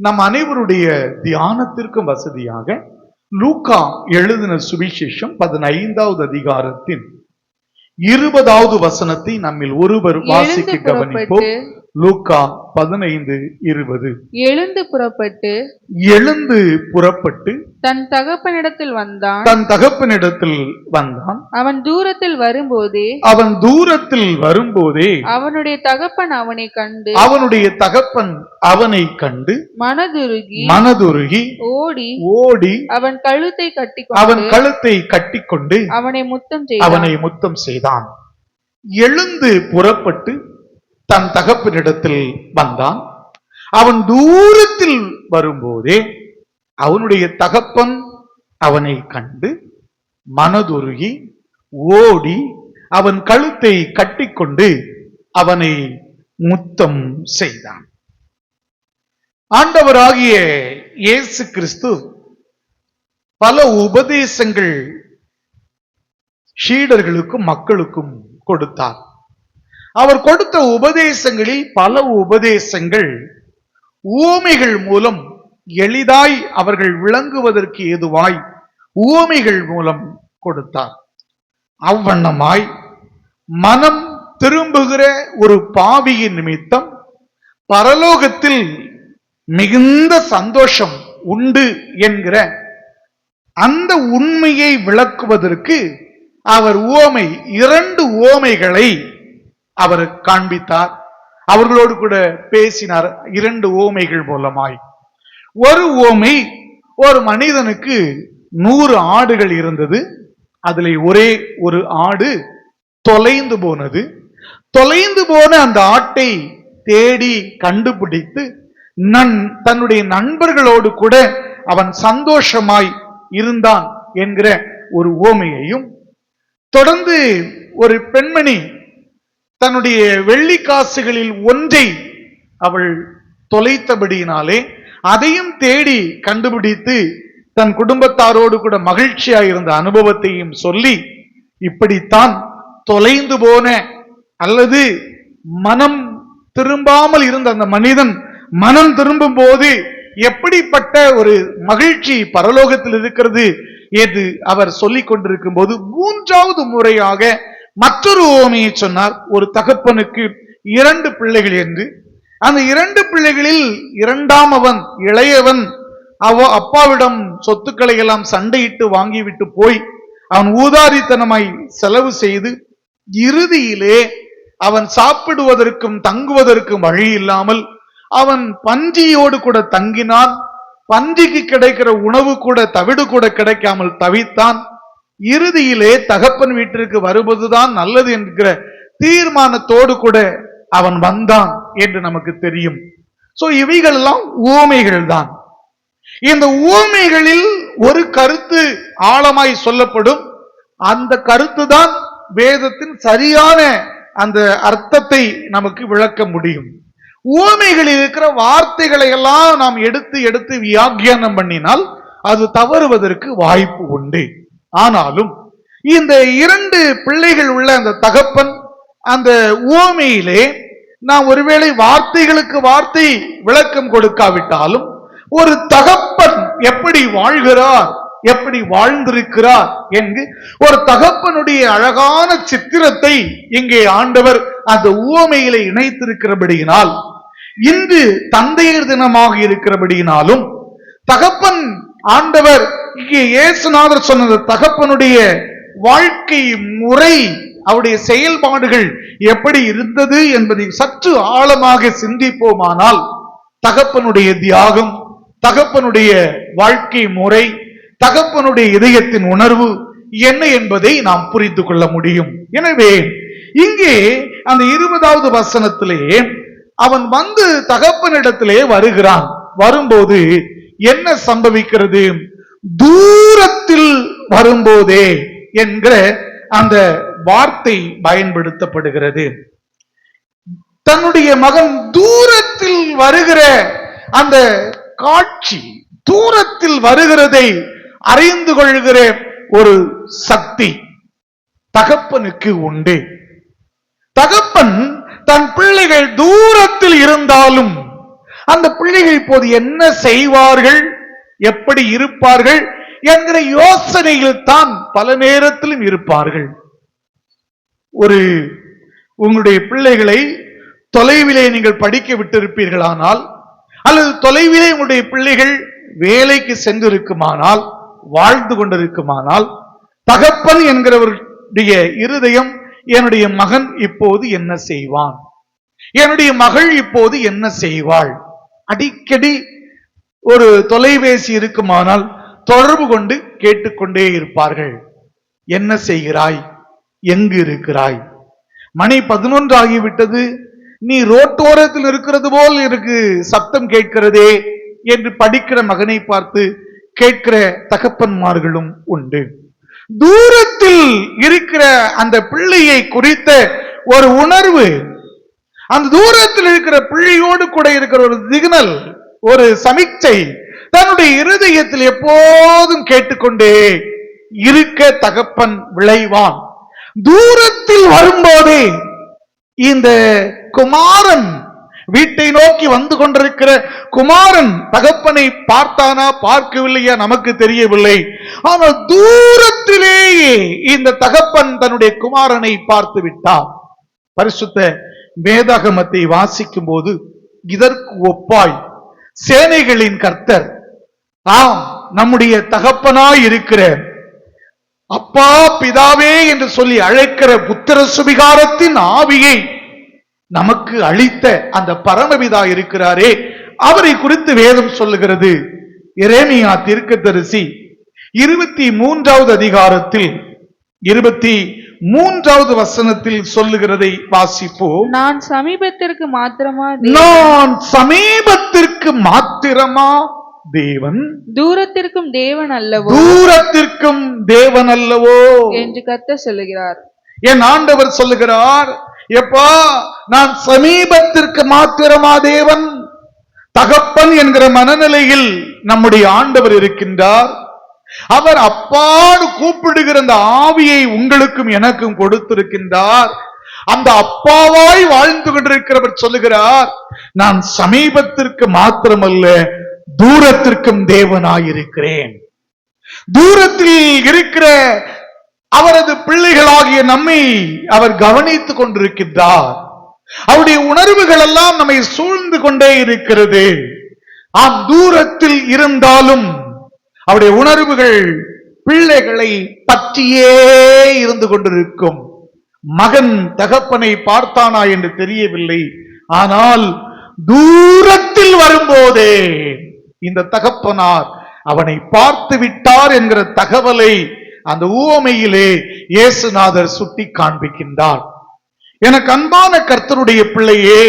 நம் அனைவருடைய தியானத்திற்கும் வசதியாக லூக்கா எழுதின சுவிசேஷம் 15வது அதிகாரத்தின் 20வது வசனத்தை நம்மில் ஒருவர் வாசிக்க கவனிப்போம். லூக்கா 15:20. எழுந்து புறப்பட்டு தன் தகப்பனிடத்தில் வந்தான். அவன் தூரத்தில் வரும்போதே அவனுடைய தகப்பன் அவனை கண்டு மனதுருகி ஓடி அவன் கழுத்தை கட்டிக்கொண்டு அவனை முத்தம் செய்தான். எழுந்து புறப்பட்டு தன் தகப்பனிடத்தில் வந்தான். அவன் தூரத்தில் வரும்போதே அவனுடைய தகப்பன் அவனை கண்டு மனதுருகி ஓடி அவன் கழுத்தை கட்டிக்கொண்டு அவனை முத்தம் செய்தான். ஆண்டவராகிய இயேசு கிறிஸ்து பல உபதேசங்கள் சீடர்களுக்கும் மக்களுக்கும் கொடுத்தார். அவர் கொடுத்த உபதேசங்களில் பல உபதேசங்கள் உவமைகள் மூலம் எளிதாய் அவர்கள் விளங்குவதற்கு ஏதுவாய் உவமைகள் மூலம் கொடுத்தார். அவ்வண்ணமாய் மனம் திரும்புகிற ஒரு பாவியின் நிமித்தம் பரலோகத்தில் மிகுந்த சந்தோஷம் உண்டு என்கிற அந்த உண்மையை விளக்குவதற்கு அவர் உவமை 2 உவமைகளை அவர் காண்பித்தார். அவர்களோடு கூட பேசினார் 2 உவமைகள் மூலமாய். ஒரு உவமை, ஒரு மனிதனுக்கு 100 ஆடுகள் இருந்தது. அதில் ஒரே ஒரு ஆடு தொலைந்து போனது. தொலைந்து போன அந்த ஆட்டை தேடி கண்டுபிடித்து தன்னுடைய நண்பர்களோடு கூட அவன் சந்தோஷமாய் இருந்தான் என்கிற ஒரு உவமையையும், தொடர்ந்து ஒரு பெண்மணி தன்னுடைய வெள்ளி காசுகளில் ஒன்றை அவள் தொலைத்தபடியினாலே அதையும் தேடி கண்டுபிடித்து தன் குடும்பத்தாரோடு கூட மகிழ்ச்சியாக இருந்த அனுபவத்தையும் சொல்லி, இப்படித்தான் தொலைந்து போன அல்லது மனம் திரும்பாமல் இருந்த அந்த மனிதன் மனம் திரும்பும் போது எப்படிப்பட்ட ஒரு மகிழ்ச்சி பரலோகத்தில் இருக்கிறது என்று அவர் சொல்லிக் கொண்டிருக்கும் போது 3வது முறையாக மற்றொரு உவமையை சொன்னார். ஒரு தகப்பனுக்கு 2 பிள்ளைகள் என்று. அந்த 2 பிள்ளைகளில் 2ஆமவன் இளையவன் அப்பாவிடம் சொத்துக்களை எல்லாம் சண்டையிட்டு வாங்கிவிட்டு போய் அவன் ஊதாரித்தனமாய் செலவு செய்து இறுதியிலே அவன் சாப்பிடுவதற்கும் தங்குவதற்கும் வழி இல்லாமல் அவன் பன்றியோடு கூட தங்கினான். பன்றிக்கு கிடைக்கிற உணவு கூட தவிடு கூட கிடைக்காமல் தவித்தான். இறுதியிலே தகப்பன் வீட்டிற்கு வருவதுதான் நல்லது என்கிற தீர்மானத்தோடு கூட அவன் வந்தான் என்று நமக்கு தெரியும். சோ இவைகள் எல்லாம் உவமைகள் தான். இந்த உவமைகளில் ஒரு கருத்து ஆழமாய் சொல்லப்படும். அந்த கருத்து தான் வேதத்தின் சரியான அந்த அர்த்தத்தை நமக்கு விளக்க முடியும். உவமைகளில் இருக்கிற வார்த்தைகளை எல்லாம் நாம் எடுத்து வியாக்கியானம் பண்ணினால் அது தவறுவதற்கு வாய்ப்பு உண்டு. ஆனாலும் இந்த 2 பிள்ளைகள் உள்ள அந்த தகப்பன் அந்த உவமையிலே நாம் ஒருவேளை வார்த்தைகளுக்கு வார்த்தை விளக்கம் கொடுக்காவிட்டாலும் ஒரு தகப்பன் எப்படி வாழ்கிறார், எப்படி வாழ்ந்திருக்கிறார் என்று ஒரு தகப்பனுடைய அழகான சித்திரத்தை இங்கே ஆண்டவர் அந்த உவமையிலே இணைத்திருக்கிறபடியினால், இன்று தந்தையர் தினமாக இருக்கிறபடியினாலும் தகப்பன் ஆண்டவர் இங்கே இயேசுநாதர் சொன்ன தகப்பனுடைய வாழ்க்கை முறை, அவருடைய செயல்பாடுகள் எப்படி இருந்தது என்பதை சற்று ஆழமாக சிந்திப்போமானால் தகப்பனுடைய தியாகம், தகப்பனுடைய வாழ்க்கை முறை, தகப்பனுடைய இதயத்தின் உணர்வு என்ன என்பதை நாம் புரிந்து கொள்ள முடியும். எனவே இங்கே அந்த 20வது வசனத்திலே அவன் வந்து தகப்பனிடத்திலே வருகிறான். வரும்போது என்ன சம்பவிக்கிறது? தூரத்தில் வரும்போதே என்கிற அந்த வார்த்தை பயன்படுத்தப்படுகிறது. தன்னுடைய மகன் தூரத்தில் வருகிற அந்த காட்சி, தூரத்தில் வருகிறதை அறிந்து கொள்கிற ஒரு சக்தி தகப்பனுக்கு உண்டு. தகப்பன் தன் பிள்ளைகள் தூரத்தில் இருந்தாலும் அந்த பிள்ளைகள் இப்போது என்ன செய்வார்கள், எப்படி இருப்பார்கள் என்கிற யோசனையில் தான் பல நேரத்திலும் இருப்பார்கள். உங்களுடைய பிள்ளைகளை தொலைவிலே நீங்கள் படிக்க விட்டிருப்பீர்களானால், அல்லது தொலைவிலே உங்களுடைய பிள்ளைகள் வேலைக்கு சென்றிருக்குமானால், வாழ்ந்து கொண்டிருக்குமானால், தகப்பன் என்கிறவருடைய இருதயம் என்னுடைய மகன் இப்போது என்ன செய்வான், என்னுடைய மகள் இப்போது என்ன செய்வாள், அடிக்கடி ஒரு தொலைபேசி இருக்குமானால் தொடர்பு கொண்டு கேட்டுக்கொண்டே இருப்பார்கள். என்ன செய்கிறாய், எங்கு இருக்கிறாய், மணி 11 ஆகிவிட்டது, நீ ரோட்டோரத்தில் இருக்கிறது போல் எனக்கு சத்தம் கேட்கிறதே என்று படிக்கிற மகனை பார்த்து கேட்கிற தகப்பன்மார்களும் உண்டு. தூரத்தில் இருக்கிற அந்த பிள்ளையை குறித்த ஒரு உணர்வு, அந்த தூரத்தில் இருக்கிற பிள்ளையோடு கூட இருக்கிற ஒரு சிக்னல், ஒரு சமிக்சை தன்னுடைய இருதயத்தில் எப்போதும் கேட்டுக்கொண்டே இருக்க தகப்பன் விளைவான். தூரத்தில் வரும்போதே இந்த குமாரன், வீட்டை நோக்கி வந்து கொண்டிருக்கிற குமாரன் தகப்பனை பார்த்தானா பார்க்கவில்லையா நமக்கு தெரியவில்லை. ஆனால் தூரத்திலேயே இந்த தகப்பன் தன்னுடைய குமாரனை பார்த்து விட்டார். பரிசுத்த வேதாகமத்தை வாசிக்கும் போது இதற்கு ஒப்பாய் சேனைகளின் கர்த்தர், ஆம் நம்முடைய தகப்பனாய் இருக்கிற அப்பா பிதாவே என்று சொல்லி அழைக்கிற புத்திர சுவிகாரத்தின் ஆவியை நமக்கு அளித்த அந்த பரமபிதா இருக்கிறாரே, அவரை குறித்து வேதம் சொல்லுகிறது. எரேமியா தீர்க்கதரிசி 23வது அதிகாரத்தில் 23வது வசனத்தில் சொல்லுகிறதை வாசிப்போம். நான் சமீபத்திற்கு மாத்திரமா தேவன், தூரத்திற்கும் தேவன் அல்லவோ என்று கர்த்தர் சொல்லுகிறார். என் ஆண்டவர் சொல்லுகிறார், எப்பா நான் சமீபத்திற்கு மாத்திரமா தேவன். தகப்பன் என்கிற மனநிலையில் நம்முடைய ஆண்டவர் இருக்கின்றார். அவர் அப்பான்னு கூப்பிடுகிற அந்த ஆவியை உங்களுக்கும் எனக்கும் கொடுத்திருக்கின்றார். அந்த அப்பாவாய் வாழ்ந்து கொண்டிருக்கிறவர் சொல்லுகிறார், நான் சமீபத்திற்கு மாத்திரமல்ல தூரத்திற்கும் தேவனாயிருக்கிறேன். தூரத்தில் இருக்கிற அவரது பிள்ளைகளாகிய நம்மை அவர் கவனித்துக் கொண்டிருக்கின்றார். அவருடைய உணர்வுகள் எல்லாம் நம்மை சூழ்ந்து கொண்டே இருக்கிறது. ஆம், தூரத்தில் இருந்தாலும் அவருடைய உணர்வுகள் பிள்ளைகளை பற்றியே இருந்து கொண்டிருக்கும். மகன் தகப்பனை பார்த்தானா என்று தெரியவில்லை, ஆனால் தூரத்தில் வரும்போதே இந்த தகப்பனார் அவனை பார்த்து விட்டார் என்கிற தகவலை அந்த உவமையிலே இயேசுநாதர் சுட்டி காண்பிக்கின்றார். எனக்கு அன்பான கர்த்தருடைய பிள்ளையே,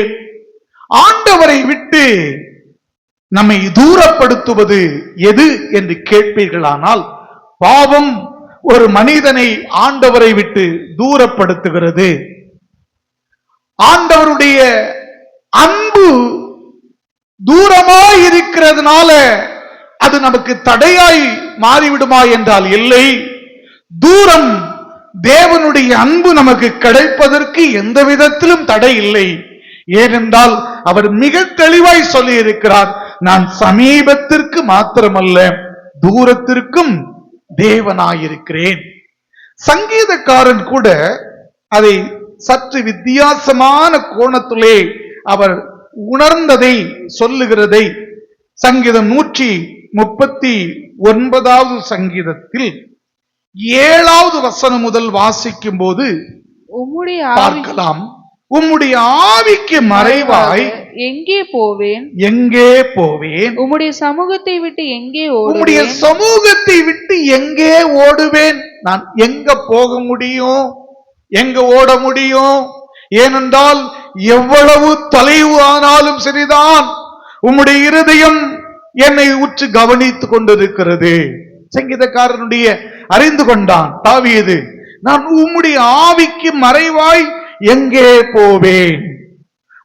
ஆண்டவரை விட்டு நம்மை தூரப்படுத்துவது எது என்று கேட்பீர்களானால், பாவம் ஒரு மனிதனை ஆண்டவரை விட்டு தூரப்படுத்துகிறது. ஆண்டவருடைய அன்பு தூரமாய் இருக்கிறதுனால அது நமக்கு தடையாய் மாறிவிடுமா என்றால் இல்லை. தூரம் தேவனுடைய அன்பு நமக்கு கிடைப்பதற்கு எந்த விதத்திலும் தடை இல்லை. ஏனென்றால் அவர் மிக தெளிவாய் சொல்லி இருக்கிறார், நான் சமீபத்திற்கு மாத்திரமல்ல தூரத்திற்கும் தேவனாயிருக்கிறேன். சங்கீதக்காரன் கூட அதை சற்று வித்தியாசமான கோணத்திலே அவர் உணர்ந்ததை சொல்லுகிறதை சங்கீதம் 139வது சங்கீதத்தில் 7வது வசனம் முதல் வாசிக்கும் போது பார்க்கலாம். உம்முடைய ஆவிக்கு மறைவாய் எங்கே போவேன், உம்முடைய சமூகத்தை விட்டு எங்கே ஓடுவேன். நான் எங்க போக முடியும், எங்க ஓட முடியும்? ஏனென்றால் எவ்வளவு தொலைவு ஆனாலும் சரிதான், உம்முடைய இருதயம் என்னை உற்று கவனித்துக் கொண்டிருக்கிறது. சங்கீதக்காரனுடைய அறிந்து கொண்டான் தாவீது, நான் உம்முடைய ஆவிக்கு மறைவாய் எங்கே போவேன்?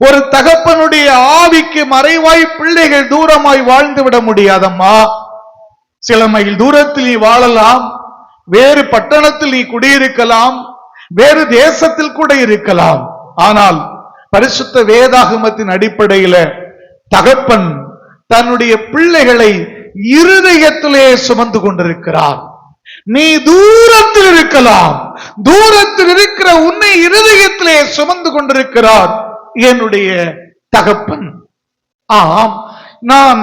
ஒரு தகப்பனுடைய ஆவிக்கு மறைவாய் பிள்ளைகள் தூரமாய் வாழ்ந்து விட முடியாதம்மா. சில மைல் தூரத்தில் நீ வாழலாம், வேறு பட்டணத்தில் நீ குடியிருக்கலாம், வேறு தேசத்தில் கூட இருக்கலாம். ஆனால் பரிசுத்த வேதாகமத்தின் அடிப்படையில தகப்பன் தன்னுடைய பிள்ளைகளை இருதயத்திலே சுமந்து கொண்டிருக்கிறார். நீ தூரத்தில் இருக்கலாம், தூரத்தில் இருக்கிற உன்னை இருதயத்திலே சுமந்து கொண்டிருக்கிறார் என்னுடைய தகப்பன். ஆம், நான்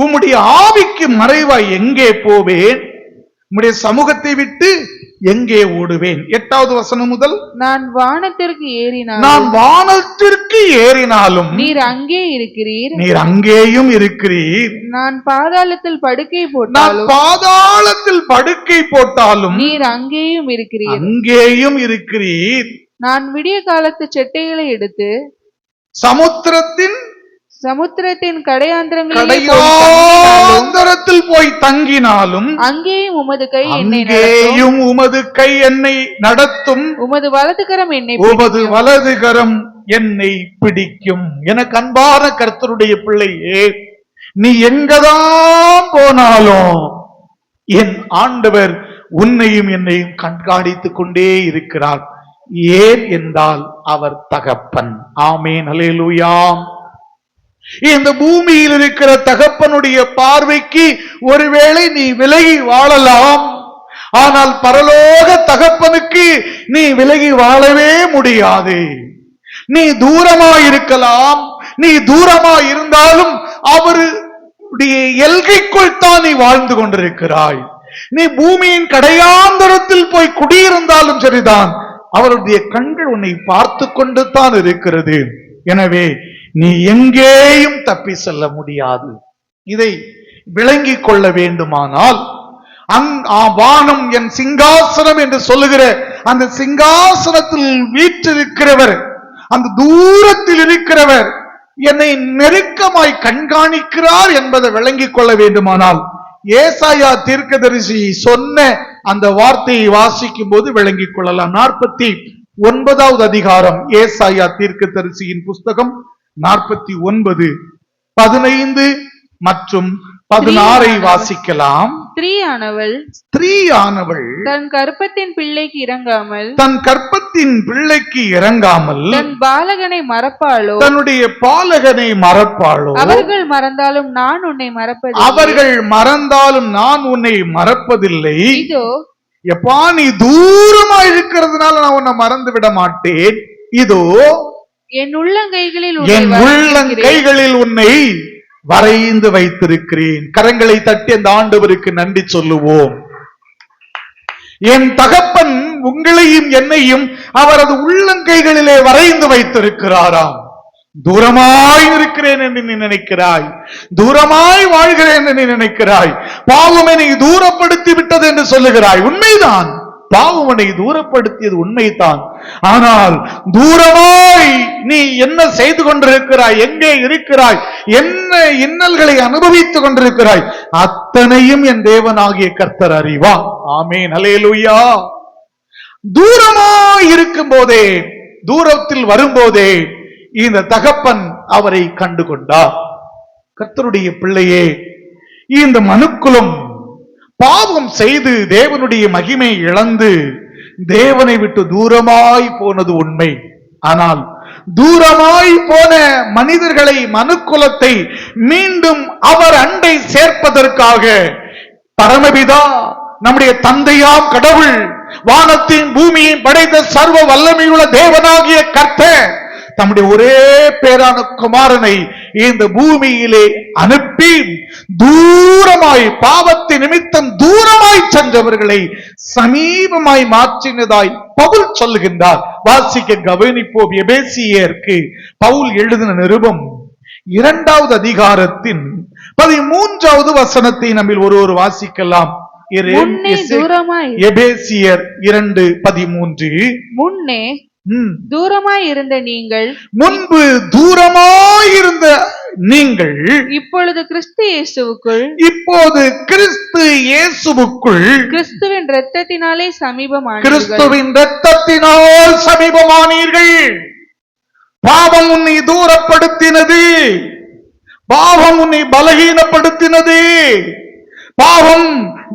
உம்முடைய ஆவிக்கு மறைவாய் எங்கே போவேன்? உம்முடைய சமூகத்தை விட்டு எங்கே ஓடுவேன்? 8வது வசனம் முதல், நான் வானத்திற்கு ஏறினாலும் நீர் அங்கே இருக்கிறீர், நீர் அங்கேயும் இருக்கிறீர். நான் பாதாளத்தில் படுக்கை போட்டாலும் நீர் அங்கேயும் இருக்கிறீர். நான் விடிய காலத்து செட்டைகளை எடுத்து சமுத்திரத்தின் கடையாந்தரத்தில் போய் தங்கினாலும் அங்கேயும் உமது கை என்னை நடத்தும், உமது வலது கரம் என்னை பிடிக்கும். எனக்கு அன்பான கர்த்தருடைய பிள்ளையே, நீ எங்கதான் போனாலும் என் ஆண்டவர் உன்னையும் என்னையும் கண்காணித்துக் கொண்டே இருக்கிறார். ஏன் என்றால் அவர் தகப்பன். ஆமென், அல்லேலூயா. இந்த பூமியில் இருக்கிற தகப்பனுடைய பார்வைக்கு ஒருவேளை நீ விலகி வாழலாம், ஆனால் பரலோக தகப்பனுக்கு நீ விலகி வாழவே முடியாது. நீ தூரமாயிருக்கலாம், நீ தூரமாயிருந்தாலும் அவருடைய எல்கைக்குள் தான் நீ வாழ்ந்து கொண்டிருக்கிறாய். நீ பூமியின் கடையாந்தரத்தில் போய் குடியிருந்தாலும் சரிதான், அவருடைய கண்கள் உன்னை பார்த்து கொண்டு தான் இருக்கிறது. எனவே நீ எங்கேயும் தப்பி செல்ல முடியாது. இதை விளங்கிக் கொள்ள வேண்டுமானால் வானம் என் சிங்காசனம் என்று சொல்லுகிற அந்த சிங்காசனத்தில் வீற்றிருக்கிறவர், அந்த தூரத்தில் இருக்கிறவர் என்னை நெருக்கமாய் கண்காணிக்கிறார் என்பதை விளங்கிக் கொள்ள வேண்டுமானால் ஏசாயா தீர்க்கதரிசி சொன்ன அந்த வார்த்தையை வாசிக்கும் போது விளங்கிக் கொள்ளலாம். 49வது அதிகாரம் ஏசாயா தீர்க்கதரிசியின் புஸ்தகம் 49, 15 மற்றும் 16 வாசிக்கலாம். ஸ்திரீயானவள் தன் கர்ப்பத்தின் பிள்ளைக்கு இறங்காமல் தன் பாலகனை மறப்பாளோ, தன்னுடைய பாலகனை மறப்பாளோ? அவர்கள் மறந்தாலும் நான் உன்னை மறப்பதில்லை. இதோ எப்பா, நீ தூரமா இருக்கிறதுனால நான் உன்னை மறந்து விட மாட்டேன். இதோ என் உள்ளங்கைகளில் உன்னை வரைந்து வைத்திருக்கிறேன். கரங்களை தட்டி அந்த ஆண்டவருக்கு நன்றி சொல்லுவோம். என் தகப்பன் உங்களையும் என்னையும் அவரது உள்ளங்கைகளிலே வரைந்து வைத்திருக்கிறாராம். தூரமாய் இருக்கிறேன் என்று நீ நினைக்கிறாய், தூரமாய் வாழ்கிறேன் என்று நீ நினைக்கிறாய், பாவம் என்னை தூரப்படுத்தி விட்டது என்று சொல்லுகிறாய். உண்மைதான், பாவம் என்னை தூரப்படுத்தியது உண்மைதான். ஆனால் தூரமாய் நீ என்ன செய்து கொண்டிருக்கிறாய், எங்கே இருக்கிறாய், என்ன இன்னல்களை அனுபவித்துக் கொண்டிருக்கிறாய், அத்தனையும் என் தேவனாகிய கர்த்தர் அறிவார். ஆமென், அல்லேலூயா. தூரமாய் இருக்கும் போதே, தூரத்தில் வரும்போதே இந்த தகப்பன் அவரை கண்டு கொண்டார். கர்த்தருடைய பிள்ளையே, இந்த மனுக்குலம் பாவம் செய்து தேவனுடைய மகிமை இழந்து தேவனை விட்டு தூரமாய் போனது உண்மை. ஆனால் தூரமாய் போன மனிதர்களை, மனுக்குலத்தை மீண்டும் அவர் அண்டை சேர்ப்பதற்காக பரமபிதா நம்முடைய தந்தையாம் கடவுள், வானத்தின் பூமியை படைத்த சர்வ வல்லமையுள்ள தேவனாகிய கர்த்தர் தம்முடைய ஒரே பேரான குமாரனை இந்த பூமியிலே அனுப்பி தூரமாய், பாவத்தின் நிமித்தம் தூரமாய் சென்றவர்களை சமீபமாய் மாற்றினதாய் பவுல் சொல்லுகின்றார். வாசிக்க கவனிப்போம். எபேசியருக்கு பவுல் எழுதின நிருபம் 2வது அதிகாரத்தின் 13வது வசனத்தை நம்மில் ஒருவர் வாசிக்கலாம். எபேசியர் 2:13. முன்னே தூரமாய் இருந்த நீங்கள், முன்பு தூரமாயிருந்த நீங்கள், இப்பொழுது கிறிஸ்து இயேசுவுக்குள், இப்போது கிறிஸ்து இயேசுவுக்குள் கிறிஸ்துவின் இரத்தத்தினாலே சமீபமானீர்கள். கிறிஸ்துவின் இரத்தத்தினால் சமீபமானீர்கள். பாவம் உன்னை தூரப்படுத்தினது, பாவம் உன்னை பலகீனப்படுத்தினது, பாவம்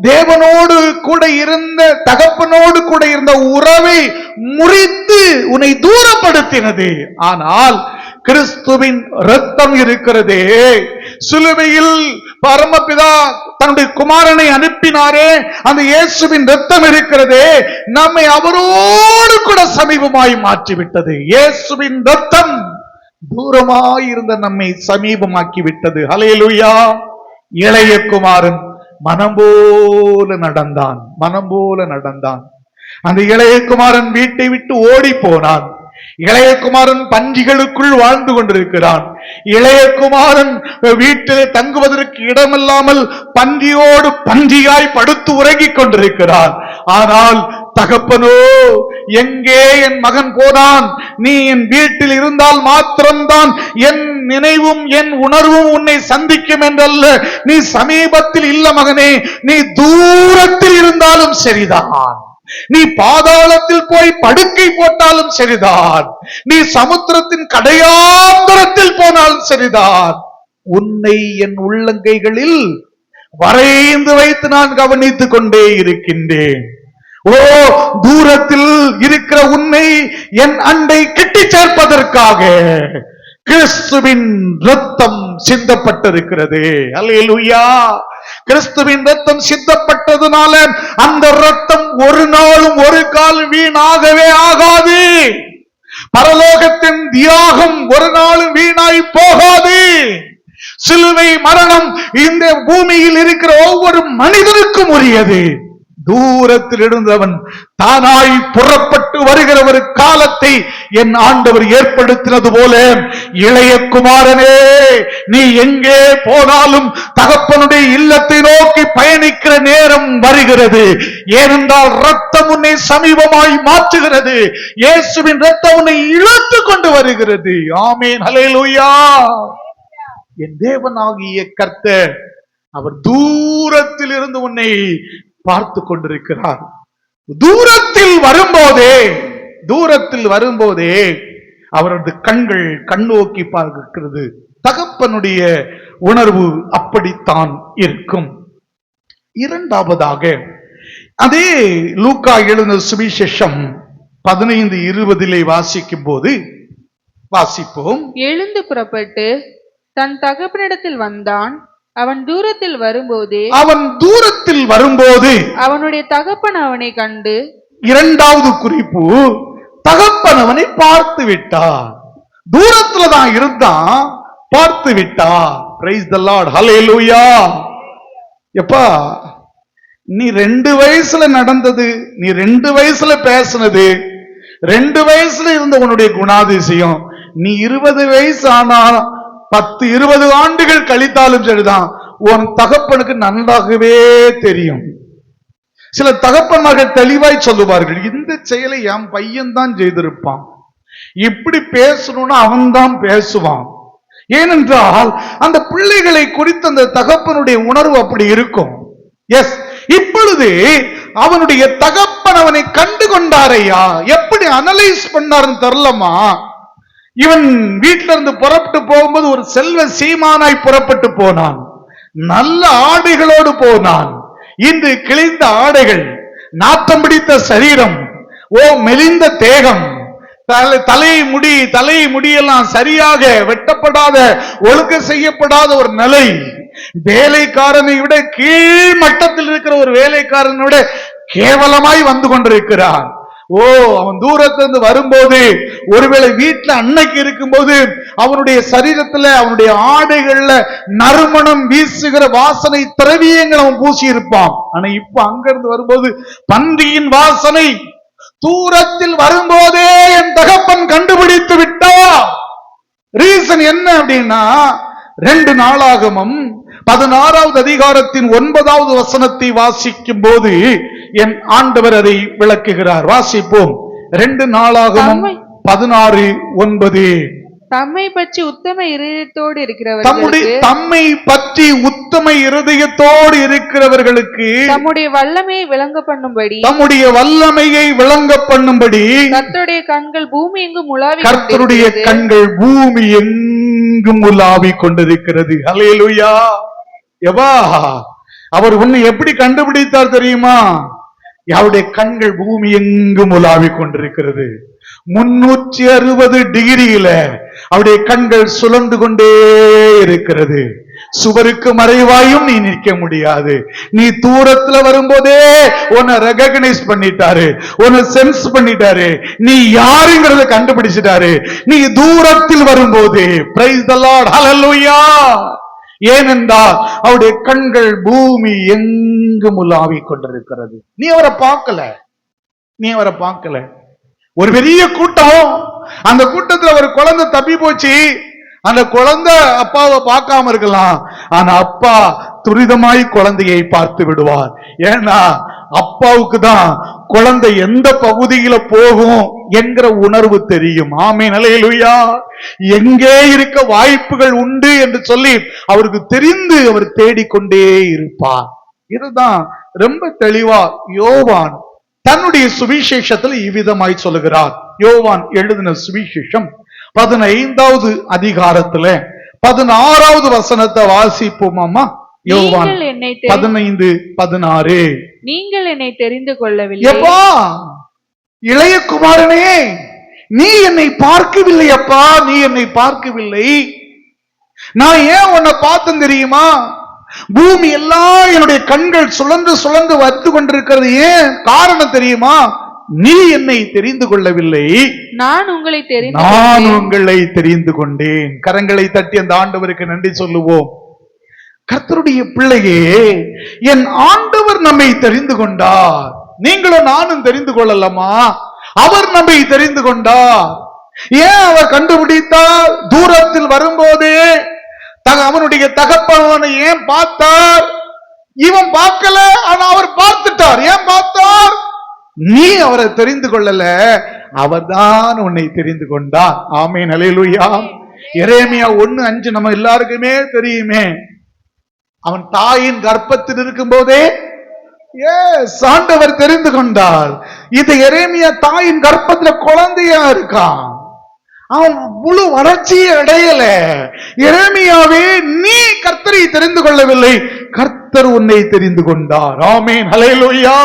தேவனோடு கூட இருந்த, தகப்பனோடு கூட இருந்த உறவை முறித்து உன்னை தூரப்படுத்தினது. ஆனால் கிறிஸ்துவின் இரத்தம் இருக்கிறதே, சிலுவையில் பரமபிதா தன்னுடைய குமாரனை அனுப்பினாரே, அந்த இயேசுவின் இரத்தம் இருக்கிறதே, நம்மை அவரோடு கூட சமீபமாய் மாற்றிவிட்டது. இயேசுவின் இரத்தம் தூரமாய் இருந்த நம்மை சமீபமாக்கி விட்டது. ஹல்லேலூயா. இளைய குமாரன் மனம் போல நடந்தான், மனம் போல நடந்தான். அந்த இளைய குமாரன் வீட்டை விட்டு ஓடி போனான். இளைய குமாரன் பன்றிகளுக்குள் வாழ்ந்து கொண்டிருக்கிறான். இளைய குமாரன் வீட்டிலே தங்குவதற்கு இடமில்லாமல் பன்றியோடு பன்றியாய் படுத்து உறங்கிக் கொண்டிருக்கிறான். ஆனால் தகப்பனோ, எங்கே என் மகன் போனான்? நீ என் வீட்டில் இருந்தால் மாத்திரம்தான் என் நினைவும் என் உணர்வும் உன்னை சந்திக்கும் என்றல்ல. நீ சமீபத்தில் இல்ல மகனே, நீ தூரத்தில் இருந்தாலும் சரிதான், நீ பாதாளத்தில் போய் படுக்கை போட்டாலும் சரிதான், நீ சமுத்திரத்தின் கடையாந்தரத்தில் போனாலும் சரிதான், உன்னை என் உள்ளங்கைகளில் வரைந்து வைத்து நான் கவனித்துக் கொண்டே இருக்கின்றேன். ஓ, தூரத்தில் இருக்கிற உன்னை என் அண்டை கிட்டி சேர்ப்பதற்காக கிறிஸ்துவின் இரத்தம் சிந்தப்பட்டிருக்கிறது. அல்லேலூயா. கிறிஸ்துவின் இரத்தம் சிந்தப்பட்டதுனால அந்த இரத்தம் ஒரு நாளும் ஒரு கால் வீணாகவே ஆகாது. பரலோகத்தின் தியாகம் ஒரு நாளும் வீணாய் போகாது. சிலுவை மரணம் இந்த பூமியில் இருக்கிற ஒவ்வொரு மனிதனுக்கும் உரியது. தூரத்தில் இருந்தவன் தானாய் புறப்பட்டு வருகிற ஒரு காலத்தை என் ஆண்டவர் ஏற்படுத்தினது போல, இளைய குமாரனே, நீ எங்கே போனாலும் தகப்பனுடைய இல்லத்தை நோக்கி பயணிக்கிற நேரம் வருகிறது. ஏனென்றால் இரத்தம் உன்னை சமீபமாய் மாற்றுகிறது. இயேசுவின் இரத்தம் உன்னை இழுத்து கொண்டு வருகிறது. ஆமென். ஹல்லேலூயா. என் தேவனாகிய கர்த்தர் அவர் தூரத்தில் இருந்து உன்னை பார்த்து கொண்டிருக்கிறார். தூரத்தில் வரும்போதே அவரது கண்கள் கண்ணோக்கி பார்க்கிறது. தகப்பனுடைய உணர்வு அப்படித்தான் இருக்கும். இரண்டாவதாக, அதே லூக்கா எழுதின சுவிசேஷம் 15:20 வாசிக்கும் போது வாசிப்போம். எழுந்து புறப்பட்டு தன் தகப்பனிடத்தில் வந்தான். அவன் தூரத்தில் வரும்போது அவனுடைய தகப்பன் அவனை கண்டு, இரண்டாவது குறிப்பு, தகப்பன் அவனை பார்த்து விட்டார். தூரத்துல தான் இருந்தான், பார்த்து விட்டார். Praise the lord. ஹல்லேலூயா. எப்பா, நீ 2 வயசுல நடந்தது, நீ 2 வயசுல பேசினது, 2 வயசுல இருந்த உன்னுடைய குணாதிசயம், நீ 20 வயசு ஆனா 10-20 ஆண்டுகள் கழித்தாலும் சரிதான், உன் தகப்பனுக்கு நன்றாகவே தெரியும். சில தகப்பன்மார்கள் தெளிவாய் சொல்லுவார்கள், இந்த செயலை என் பையன் தான் செய்திருப்பான், இப்படி பேசணும்னா அவன் தான் பேசுவான். ஏனென்றால் அந்த பிள்ளைகளை குறித்து அந்த தகப்பனுடைய உணர்வு அப்படி இருக்கும். எஸ், இப்பொழுது அவனுடைய தகப்பன் அவனை கண்டு கொண்டாரையா, எப்படி அனலைஸ் பண்ணாருன்னு தெரியலமா. இவன் வீட்டில இருந்து புறப்பட்டு போகும்போது ஒரு செல்வ சீமானாய் புறப்பட்டு போனான். நல்ல ஆடைகளோடு போனான். இன்று கிழிந்த ஆடைகள், நாத்தம் பிடித்த சரீரம், மெலிந்த தேகம், தலை முடியெல்லாம் சரியாக வெட்டப்படாத, ஒழுக்க செய்யப்படாத ஒரு நிலை. வேலைக்காரனை விட கீழ் மட்டத்தில் இருக்கிற ஒரு வேலைக்காரனை விட கேவலமாய் வந்து கொண்டிருக்கிறான். அவன் தூரத்திலிருந்து வரும்போது, ஒருவேளை வீட்டுல அன்னைக்கு இருக்கும்போது அவனுடைய சரீரத்துல, அவனுடைய ஆடைகள்ல நறுமணம் வீசுகிற வாசனை திரவியங்கள் அவன் பூசி இருப்பான். ஆனா இப்ப அங்கிருந்து வரும்போது பன்றியின் வாசனை. தூரத்தில் வரும்போதே என் தகப்பன் கண்டுபிடித்து விட்டா. ரீசன் என்ன அப்படின்னா, 2 நாளாகமம் 16வது அதிகாரத்தின் 9வது வசனத்தை வாசிக்கும் போது என் ஆண்டவர் அதை விளக்குகிறார். வாசிப்போம். 2 நாளாகமம் 16:9. தம்மை பற்றி உத்தம இருதயத்தோடு இருக்கிறவர்களுக்கு தம்முடைய வல்லமையை விளங்க பண்ணும்படி கர்த்தருடைய கண்கள் பூமி எங்கும் உலாவிக் கொண்டிருக்கிறது. ஹல்லேலூயா. எவா, அவர் உன்னை எப்படி கண்டுபிடித்தார் தெரியுமா? அவருடைய கண்கள் பூமி எங்கும் உலாவிக் கொண்டிருக்கிறது. 360 டிகிரியில அவருடைய கண்கள் சுழந்து கொண்டே இருக்கிறது. சுவருக்கு மறைவாயும் நீ நிற்க முடியாது. நீ தூரத்துல வரும்போதே உன்னை ரெகக்னைஸ் பண்ணிட்டாரு, உன்னை சென்ஸ் பண்ணிட்டாரு, நீ யாருங்கிறத கண்டுபிடிச்சிட்டாரு. நீ தூரத்தில் வரும்போதே பிரைஸ் தி லார்ட், ஹல்லேலூயா. ஏனென்றால் அவருடைய கண்கள் பூமி எங்கும் உலாவிக் கொண்டிருக்கிறது. நீ அவரை பார்க்கல. ஒரு பெரிய கூட்டம், அந்த கூட்டத்துல ஒரு குழந்தை தப்பி போச்சு. அந்த குழந்தை அப்பாவை பார்க்காம இருக்கலாம், ஆனா அப்பா துரிதமாய் குழந்தையை பார்த்து விடுவார். ஏன்னா அப்பாவுக்கு தான் குழந்தை எந்த பகுதியில போகும் என்கிற உணர்வு தெரியும். ஆமென், அல்லேலூயா. எங்கே இருக்க வாய்ப்புகள் உண்டு என்று சொல்லி அவருக்கு தெரிந்து அவர் தேடிக்கொண்டே இருப்பார். இதுதான் ரொம்ப தெளிவா யோவான் தன்னுடைய சுவிசேஷத்தில் இவ்விதமாய் சொல்லுகிறார். யோவான் எழுதின சுவிசேஷம் 15வது அதிகாரத்துல 16வது வசனத்தை வாசிப்போமாமா. யோவான் 15:16. நீங்கள் என்னை தெரிந்து கொள்ளவில்லை. எப்பா இளைய குமாரனே, நீ என்னை பார்க்கவில்லை அப்பா, நீ என்னை பார்க்கவில்லை. நான் ஏன் உன்னை பார்த்தேன் தெரியுமா? பூமி எல்லாம் என்னுடைய கண்கள் சுழன்று சுழன்று வந்து கொண்டிருக்கிறது. ஏன் காரணம் தெரியுமா? நீ என்னை தெரிந்து கொள்ளவில்லை, நான் உங்களை தெரிந்து கொண்டேன். கரங்களை தட்டி அந்த ஆண்டவருக்கு நன்றி சொல்லுவோம். கர்த்தருடைய பிள்ளையே, என் ஆண்டவர் நம்மை தெரிந்து கொண்டார். நீங்களும் நானும் தெரிந்து கொள்ளலாமா? அவர் நம்மை தெரிந்து கொண்டார். ஏன் அவர் கண்டுபிடித்தார்? தூரத்தில் வரும்போதே அவனுடைய தகப்பனை ஏன் பார்த்தார்? இவன் பார்க்கல, ஆனா அவர் பார்த்துட்டார். ஏன் பார்த்தார்? நீ அவரை தெரிந்து கொள்ளல, அவர்தான் உன்னை தெரிந்து கொண்டார். ஆமென், அல்லேலூயா. எரேமியா 1:5 நம்ம எல்லாருக்குமே தெரியுமே. அவன் தாயின் கர்ப்பத்தில் இருக்கும் போதே ஆண்டவர் தெரிந்து கொண்டார். இது எரேமியா தாயின் கர்ப்பத்துல குழந்தையா இருக்கான், அவன் முழு வளர்ச்சியை அடையல. எரேமியாவே, நீ கர்த்தரை தெரிந்து கொள்ளவில்லை, கர்த்தர் உன்னை தெரிந்து கொண்டார். ஆமென், அல்லேலூயா.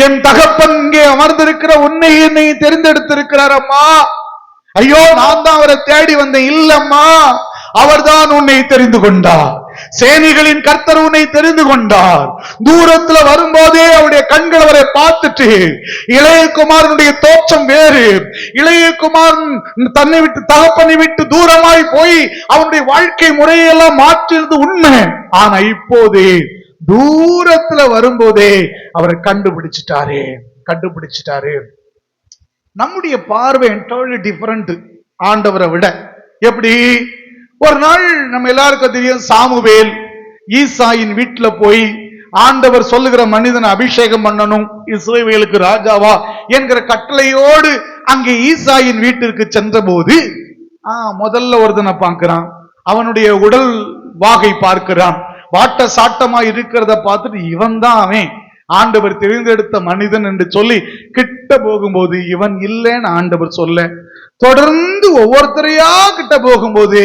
என் தகப்பன் இங்கே அமர்ந்திருக்கிற உன்னை என்னை தெரிந்தெடுத்திருக்கிறார் அம்மா. ஐயோ, நான் தான் அவரை தேடி வந்தேன். இல்லம்மா, அவர்தான் உன்னை தெரிந்து கொண்டார். சேனைகளின் கர்த்தர் உன்னை தெரிந்து கொண்டார். தூரத்துல வரும்போதே அவருடைய கண்கள் அவரை பார்த்துட்டு, இளையகுமாரனுடைய தோற்றம் வேறு. இளையகுமாரன் தன்னை விட்டு தகப்பனை விட்டு தூரமாய் போய் அவனுடைய வாழ்க்கை முறையெல்லாம் மாற்றியது உண்மை. ஆனா இப்போதே தூரத்துல வரும்போதே அவரை கண்டுபிடிச்சிட்டாரு. நம்முடைய பார்வை என்டையர்லி டிஃபரண்ட் ஆண்டவரை விட. எப்படி? ஒரு நாள் நம்ம எல்லாருக்கும் தெரியும், சாமுவேல் ஈசாயின் வீட்டுல போய் ஆண்டவர் சொல்லுகிற மனிதனை அபிஷேகம் பண்ணணும், இஸ்ரவேலுக்கு ராஜாவா என்கிற கட்டளையோடு அங்கே ஈசாயின் வீட்டிற்கு சென்ற போது முதல்ல ஒருத்தனை பார்க்கிறான். அவனுடைய உடல் வாகை பார்க்கிறான். வாட்ட சாட்டமா இருக்கிறத பார்த்துட்டு இவன் தான் அவன் ஆண்டவர் தெரிந்தெடுத்த மனிதன் என்று சொல்லி கிட்ட போகும்போது இவன் இல்லைன்னு ஆண்டவர் சொல்ல, தொடர்ந்து ஒவ்வொருத்தரையா கிட்ட போகும்போது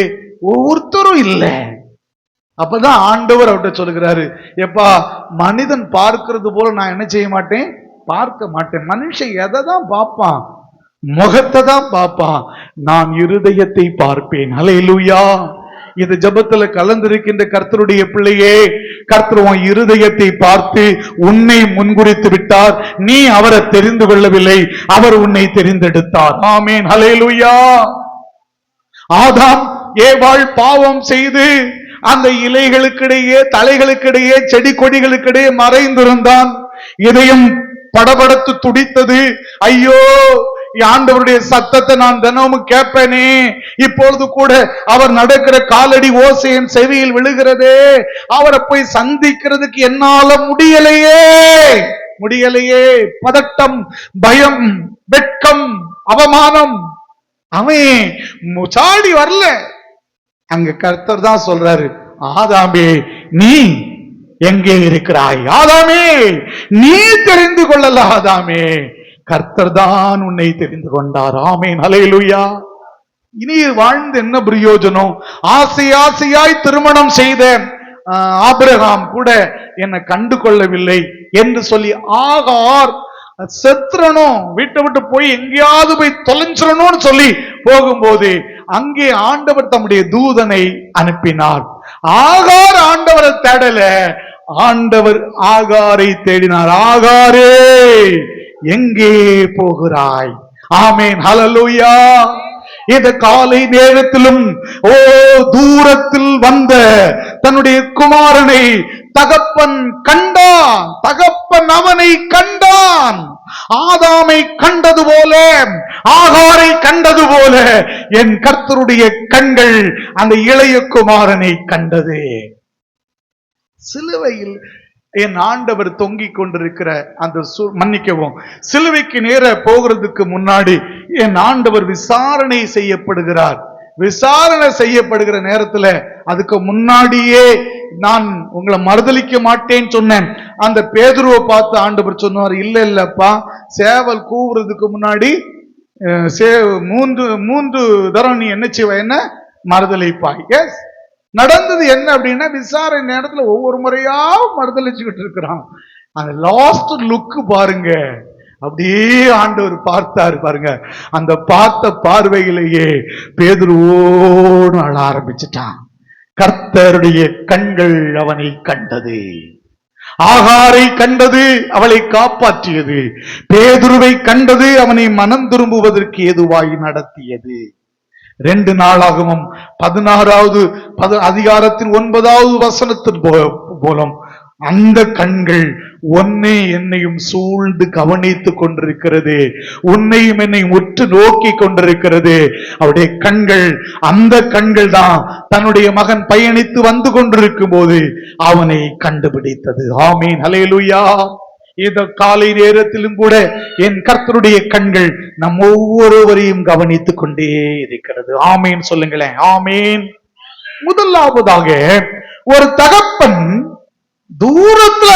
ஒவ்வொருத்தரும் இல்லை. அப்பதான் ஆண்டவர் அவர்கிட்ட சொல்லுகிறாரு, எப்பா, மனிதன் பார்க்கிறது போல நான் என்ன செய்ய மாட்டேன், பார்க்க மாட்டேன். மனுஷன் எதை தான் பார்ப்பான்? முகத்தை தான் பார்ப்பான். நான் இருதயத்தை பார்ப்பேன். அல்லேலூயா. இந்த ஜெபத்துல கலந்திருக்கின்ற கர்த்தருடைய பிள்ளையே, கர்த்தர் உன் இருதயத்தை பார்த்து உன்னை முன்குறித்து விட்டார். நீ அவரை தெரிந்து கொள்ளவில்லை, அவர் உன்னை தெரிந்தெடுத்தார். ஆமென், அல்லேலூயா. ஆதாம் ஏவாள் பாவம் செய்து அந்த இலைகளுக்கிடையே தலைகளுக்கிடையே செடி கொடிகளுக்கிடையே மறைந்திருந்தான். இதயம் படபடத்து துடித்தது. ஐயோ, ஆண்டவருடைய சத்தத்தை நான் தினமும் கேட்பேனே, இப்பொழுது கூட அவர் நடக்கிற காலடி ஓசை என் செவியில் விழுகிறதே, அவரை போய் சந்திக்கிறதுக்கு என்னால முடியலையே. பதட்டம், பயம், வெட்கம், அவமானம். அவன் முச்சாடி வரல. அங்க கர்த்தர் தான் சொல்றாரு, ஆதாமே, நீ எங்கே இருக்கிறாய்? ஆதாமே, நீ தெரிந்து கொள்ளல. ஆதாமே, கர்த்தர் தான் உன்னை தெரிந்து கொண்டார். ஆமென், அல்லேலூயா. இனி வாழ்ந்து என்ன பிரயோஜனம்? ஆசையாய் திருமணம் செய்த ஆபிரகாம் கூட என்னை கண்டு கொள்ளவில்லை என்று சொல்லி ஆகார் செத்துறணும், வீட்டை விட்டு போய் எங்கேயாவது போய் தொலைஞ்சிடணும்னு சொல்லி போகும்போது அங்கே ஆண்டவர் தம்முடைய தூதனை அனுப்பினார். ஆகார் ஆண்டவரை தேடல, ஆண்டவர் ஆகாரை தேடினார். ஆகாரே எங்கே போகிறாய்? ஆமென், ஹல்லேலூயா. இந்த காலை நேரத்திலும் தூரத்தில் வந்த தன்னுடைய குமாரனை தகப்பன் கண்டான். தகப்பன் அவனை கண்டான். ஆதாமை கண்டது போல, ஆகாரை கண்டது போல என் கர்த்தருடைய கண்கள் அந்த இளைய குமாரனை கண்டது. சிலுவையில் என் ஆண்டவர் தொங்கிக் கொண்டிருக்கிற அந்த மன்னிக்கவும், சிலுவைக்கு நேர போகிறதுக்கு முன்னாடி என் ஆண்டவர் விசாரணை செய்யப்படுகிறார். விசாரணை செய்யப்படுகிற நேரத்துல அதுக்கு முன்னாடியே நான் உங்களை மறுதலிக்க மாட்டேன்னு சொன்னேன். அந்த பேதுருவை பார்த்து ஆண்டவர் சொன்னார், இல்லப்பா, சேவல் கூவுறதுக்கு முன்னாடி மூன்று தரம் நீ என்ன செய்வ, என்ன மறுதலிப்பாய். எஸ், நடந்தது என்ன அப்படின்னா, விசாரணை நேரத்துல ஒவ்வொரு முறையா மறுதலிச்சுக்கிட்டு இருக்கிறான். அந்த லாஸ்ட் லுக் பாருங்க, அப்படியே ஆண்டவர் பார்த்தாரு பாருங்க. அந்த பார்த்த பார்வையிலேயே பேதுருவோடு அழ ஆரம்பிச்சுட்டான். கர்த்தருடைய கண்கள் அவனை கண்டது. ஆகாரை கண்டது, அவளை காப்பாற்றியது. பேதுருவை கண்டது, அவனை மனம் திரும்புவதற்கு ஏதுவாய் நடத்தியது. 2 நாளாகவும் 16வது அதிகாரத்தின் 9வது வசனத்தின் மூலம் அந்த கண்கள் உன்னை என்னையும் சூழ்ந்து கவனித்துக் கொண்டிருக்கிறது. உன்னையும் என்னையும் உற்று நோக்கி கொண்டிருக்கிறது. அவருடைய கண்கள், அந்த கண்கள் தான் தன்னுடைய மகன் பயணித்து வந்து கொண்டிருக்கும் போது அவனை கண்டுபிடித்தது. ஆமீன், ஹல்லேலூயா. இந்த காலை நேரத்திலும் கூட என் கர்த்தருடைய கண்கள் நம் ஒவ்வொருவரையும் கவனித்துக் கொண்டே இருக்கிறது. ஆமீன் சொல்லுங்களேன், ஆமீன். முதலாவதாக, ஒரு தகப்பன் தூரத்துல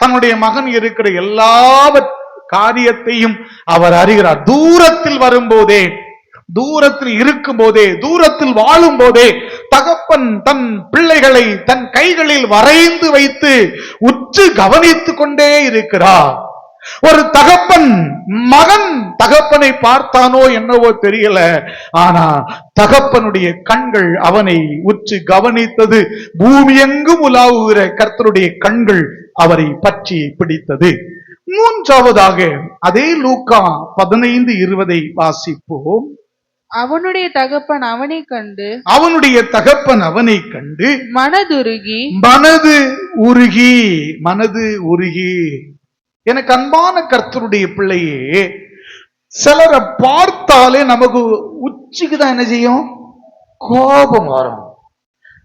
தன்னுடைய மகன் இருக்கிற எல்லா காரியத்தையும் அவர் அறிகிறார். தூரத்தில் வரும்போதே, தூரத்தில் இருக்கும் போதே, தூரத்தில் வாழும் போதே தகப்பன் தன் பிள்ளைகளை தன் கைகளில் வரைந்து வைத்து உற்று கவனித்துக் கொண்டே இருக்கிறார். ஒரு தகப்பன் மகன் தகப்பனை பார்த்தானோ என்னவோ தெரியல, ஆனா தகப்பனுடைய கண்கள் அவனை உற்று கவனித்தது. பூமி எங்கும் உலாவுகிற கர்த்தருடைய கண்கள் அவரை பற்றி பிடித்தது. மூன்றாவதாக, அதே லூக்கா 15:20 வாசிப்போம். அவனுடைய தகப்பன் அவனை கண்டு, அவனுடைய தகப்பன் அவனை கண்டு மனதுருகி, மனது உருகி. எனக்கு அன்பான கர்த்தருடைய பிள்ளையே, சிலரை பார்த்தாலே நமக்கு உச்சிக்குதான் என்ன செய்யும், கோபம் வரும்.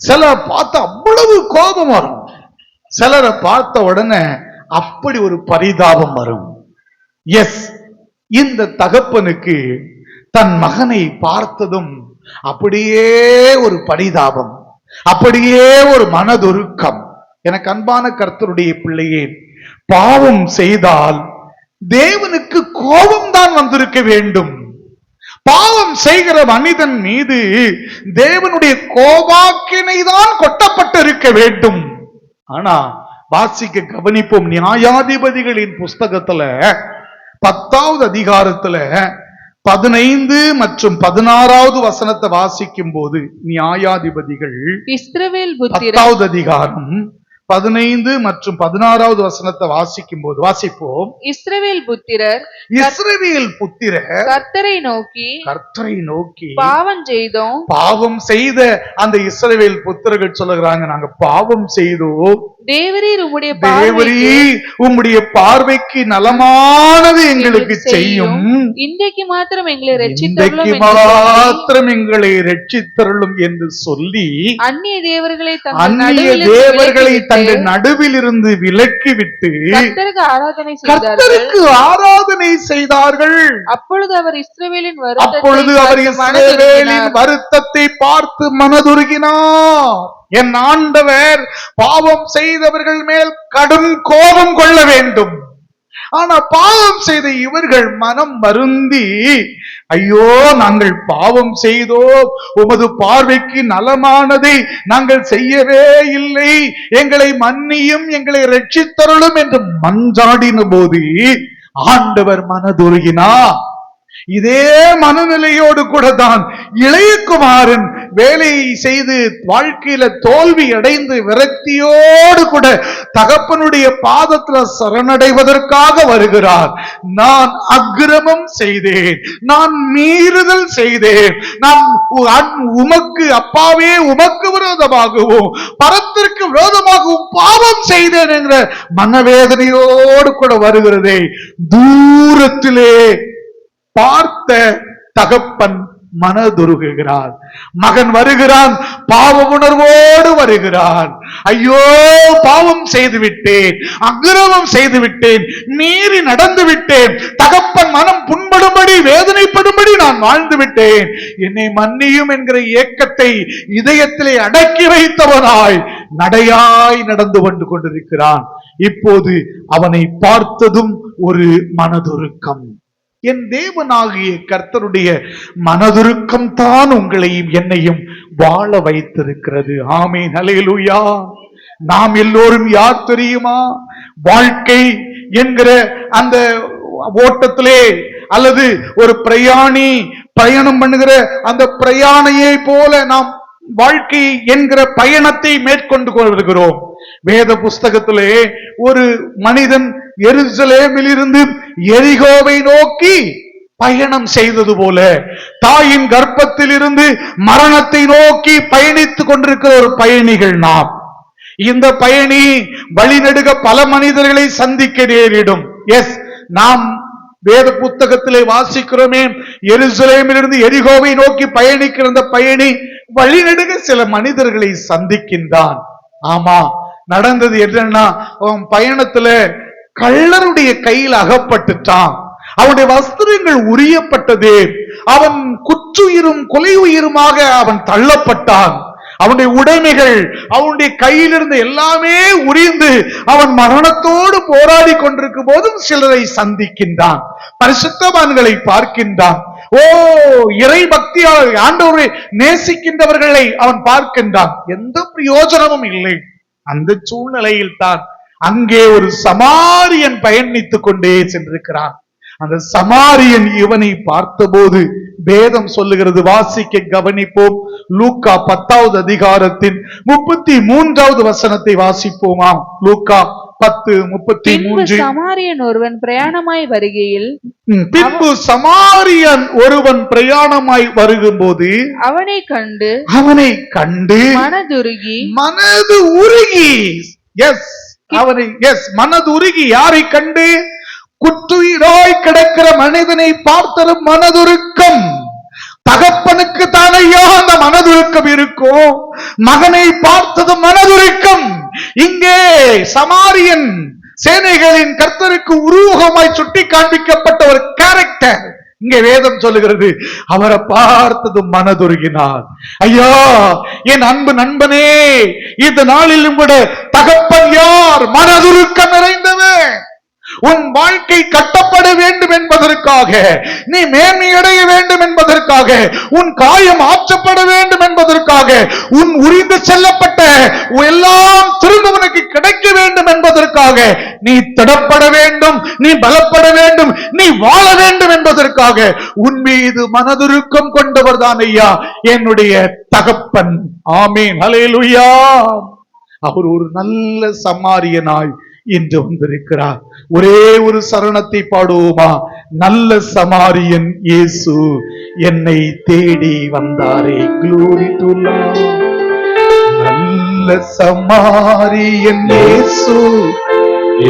சிலரை பார்த்தா அவ்வளவு கோபம் வரும். சிலரை பார்த்த உடனே அப்படி ஒரு பரிதாபம் வரும். எஸ், இந்த தகப்பனுக்கு தன் மகனை பார்த்ததும் அப்படியே ஒரு பரிதாபம், அப்படியே ஒரு மனதுருக்கம். எனக்கு அன்பான கர்த்தருடைய பிள்ளையே, பாவம் செய்தால் தேவனுக்கு கோபம் தான் வந்திருக்க வேண்டும். பாவம் செய்கிற மனிதன் மீது தேவனுடைய கோபாக்கினை தான் கொட்டப்பட்டு இருக்க வேண்டும். ஆனா வாசிக்க கவனிப்போம். நியாயாதிபதிகளின் புஸ்தகத்துல 10வது அதிகாரத்துல 15 மற்றும் 16வது வசனத்தை வாசிக்கும் போது, நியாயாதிபதிகள் இஸ்ரவேல் புத்திரர் 10வது அதிகாரம் 15 மற்றும் 16வது வசனத்தை வாசிக்கும் போது, வாசிப்போம். இஸ்ரவேல் புத்திரர் கர்த்தரை நோக்கி பாவம் செய்த அந்த இஸ்ரவேல் புத்திரர்கள் சொல்லுகிறாங்க, நாங்க பாவம் செய்தோம், தேவரீர் உம்முடைய பார்வைக்கு நலமானது எங்களுக்கு செய்யும், இன்றைக்கு மாத்திரம் எங்களை ரட்சித்தருளும் என்று சொல்லி அந்நிய தேவர்களை தங்கள் நடுவில் இருந்து விலக்கிவிட்டு கர்த்தருக்கு ஆராதனை செய்தார்கள். அப்பொழுது அவர் இஸ்ரவேலின் வருத்தத்தை பார்த்து மனதுருகினார். என் ஆண்டவர் பாவம் செய்தவர்கள் மேல் கடும் கோபம் கொள்ள வேண்டும். ஆனா பாவம் செய்த இவர்கள் மனம் வருந்தி, ஐயோ நாங்கள் பாவம் செய்தோம், உமது பார்வைக்கு நலமானதை நாங்கள் செய்யவே இல்லை, எங்களை மன்னியும், எங்களை ரட்சித்தருளும் என்று மன்றாடின போது ஆண்டவர் மனதுருகினார். இதே மனநிலையோடு கூட தான் இளையகுமாரன் வேலையை செய்து வாழ்க்கையில தோல்வி அடைந்து விரக்தியோடு கூட தகப்பனுடைய பாதத்துல சரணடைவதற்காக வருகிறார். நான் அக்கிரமம் செய்தேன், நான் மீறுதல் செய்தேன், நான் உமக்கு அப்பாவே உமக்கு விரோதமாகவும் பரத்திற்கு விரோதமாகவும் பாவம் செய்தேன் என்கிற மனவேதனையோடு கூட வருகிறதே. தூரத்திலே பார்த்த தகப்பன் மனதுருகுகிறார். மகன் வருகிறான், பாவ உணர்வோடு வருகிறான். ஐயோ, பாவம் செய்து விட்டேன், அக்கிரமம் செய்து விட்டேன், மீறி நடந்து விட்டேன், தகப்பன் மனம் புண்படும்படி வேதனைப்படும்படி நான் வாழ்ந்து விட்டேன், என்னை மன்னியும் என்கிற ஏக்கத்தை இதயத்திலே அடக்கி வைத்தவனாய் நடையாய் நடந்து வந்து கொண்டிருக்கிறான். இப்போது அவனை பார்த்ததும் ஒரு மனதுருக்கம். என் தேவனாகிய கர்த்தருடைய மனதுருக்கம் தான் உங்களையும் என்னையும் வாழ வைத்திருக்கிறது. ஆமென், ஹல்லேலூயா. நாம் எல்லோரும் யார் தெரியுமா? வாழ்க்கை என்கிற அந்த ஓட்டத்திலே அல்லது ஒரு பிரயாணி பயணம் பண்ணுகிற அந்த பிரயாணியை போல நாம் வாழ்க்கை என்கிற பயணத்தை மேற்கொண்டு கொள்கிறோம். வேத புஸ்தகத்திலே ஒரு மனிதன் எருசலேமில் இருந்து எரிகோவை நோக்கி பயணம் செய்தது போல தாயின் கர்ப்பத்தில் இருந்து மரணத்தை நோக்கி பயணித்துக் கொண்டிருக்கிற ஒரு பயணிகள் நாம். இந்த பயணி வழிநெடுக பல மனிதர்களை சந்திக்க நேரிடும். எஸ், நாம் வேத புத்தகத்திலே வாசிக்கிறோமே, எருசலேமில் இருந்து எரிகோவை நோக்கி பயணிக்கிற அந்த பயணி வழிநெடுக சில மனிதர்களை சந்திக்கின்றான். ஆமா, நடந்தது என்னன்னா, அவன் பயணத்துல கள்ளருடைய கையில் அகப்பட்டுட்டான். அவனுடைய வஸ்திரங்கள் உரியப்பட்டது. அவன் குற்றுயிரும் கொலை உயிருமாக அவன் தள்ளப்பட்டான். அவனுடைய உடைமைகள் அவனுடைய கையிலிருந்து எல்லாமே உரிந்து அவன் மரணத்தோடு போராடி கொண்டிருக்கும் போதும் சிலரை சந்திக்கின்றான். பரிசுத்தவான்களை பார்க்கின்றான். ஓ, இறை பக்தியாளர் ஆண்டவரை நேசிக்கின்றவர்களை அவன் பார்க்கின்றான். எந்த பிரயோஜனமும் இல்லை. அந்த சூழ்நிலையில் தான் அங்கே ஒரு சமாரியன் பயணித்துக் கொண்டே சென்றிருக்கிறான். அந்த சமாரியன் இவனை பார்த்தபோது வேதம் சொல்லுகிறது, வாசிக்க கவனிப்போம். லூக்கா 10வது அதிகாரத்தின் 33வது வசனத்தை வாசிப்போமா? லூக்கா 10:33. சமாரியன் ஒருவன் பிரயாணமாய் வருகையில், பின்பு சமாரியன் ஒருவன் பிரயாணமாய் வருகும்போது அவனை கண்டு மனது உருகி, எஸ், அவனை மனது உருகி, யாரை கண்டு? குற்றுயிராய் கிடக்கிற மனிதனை பார்த்ததும் மனதுருக்கம். தகப்பனுக்கு தானையா அந்த மனதுருக்கம் இருக்கும்? மகனை பார்த்ததும் மனதுருக்கம். இங்கே சமாரியன் சேனைகளின் கர்த்தருக்கு உருவகமாய் சுட்டி காண்பிக்கப்பட்ட ஒரு கேரக்டர் இங்கே வேதம் சொல்லுகிறது. அவரை பார்த்ததும் மனதுருகினார். ஐயா, என் அன்பு நண்பனே, இந்த நாளிலும் கூட தகப்பன் யார்? மனதுருக்கம் நிறைந்தவன். உன் வாழ்க்கை கட்டப்பட வேண்டும் என்பதற்காக, நீ மேன்மையடைய வேண்டும் என்பதற்காக, உன் காயம் ஆற்றப்பட வேண்டும் என்பதற்காக, உன் உரிந்து செல்லப்பட்ட எல்லாம் திரும்ப உனக்கு கிடைக்க வேண்டும் என்பதற்காக, நீ திடப்பட வேண்டும், நீ பலப்பட வேண்டும், நீ வாழ வேண்டும் என்பதற்காக உன் மீது மனதுருக்கம் கொண்டவர் தான் ஐயா என்னுடைய தகப்பன். ஆமென், ஹல்லேலூயா. அவர் ஒரு நல்ல சமாரியனாய் இன்று வந்திருக்கிறார். ஒரே ஒரு சரணத்தை பாடுவோமா? நல்ல சமாரியன் இயேசு என்னை தேடி வந்தாரே. Glory to Lord. நல்ல சமாரியன் இயேசு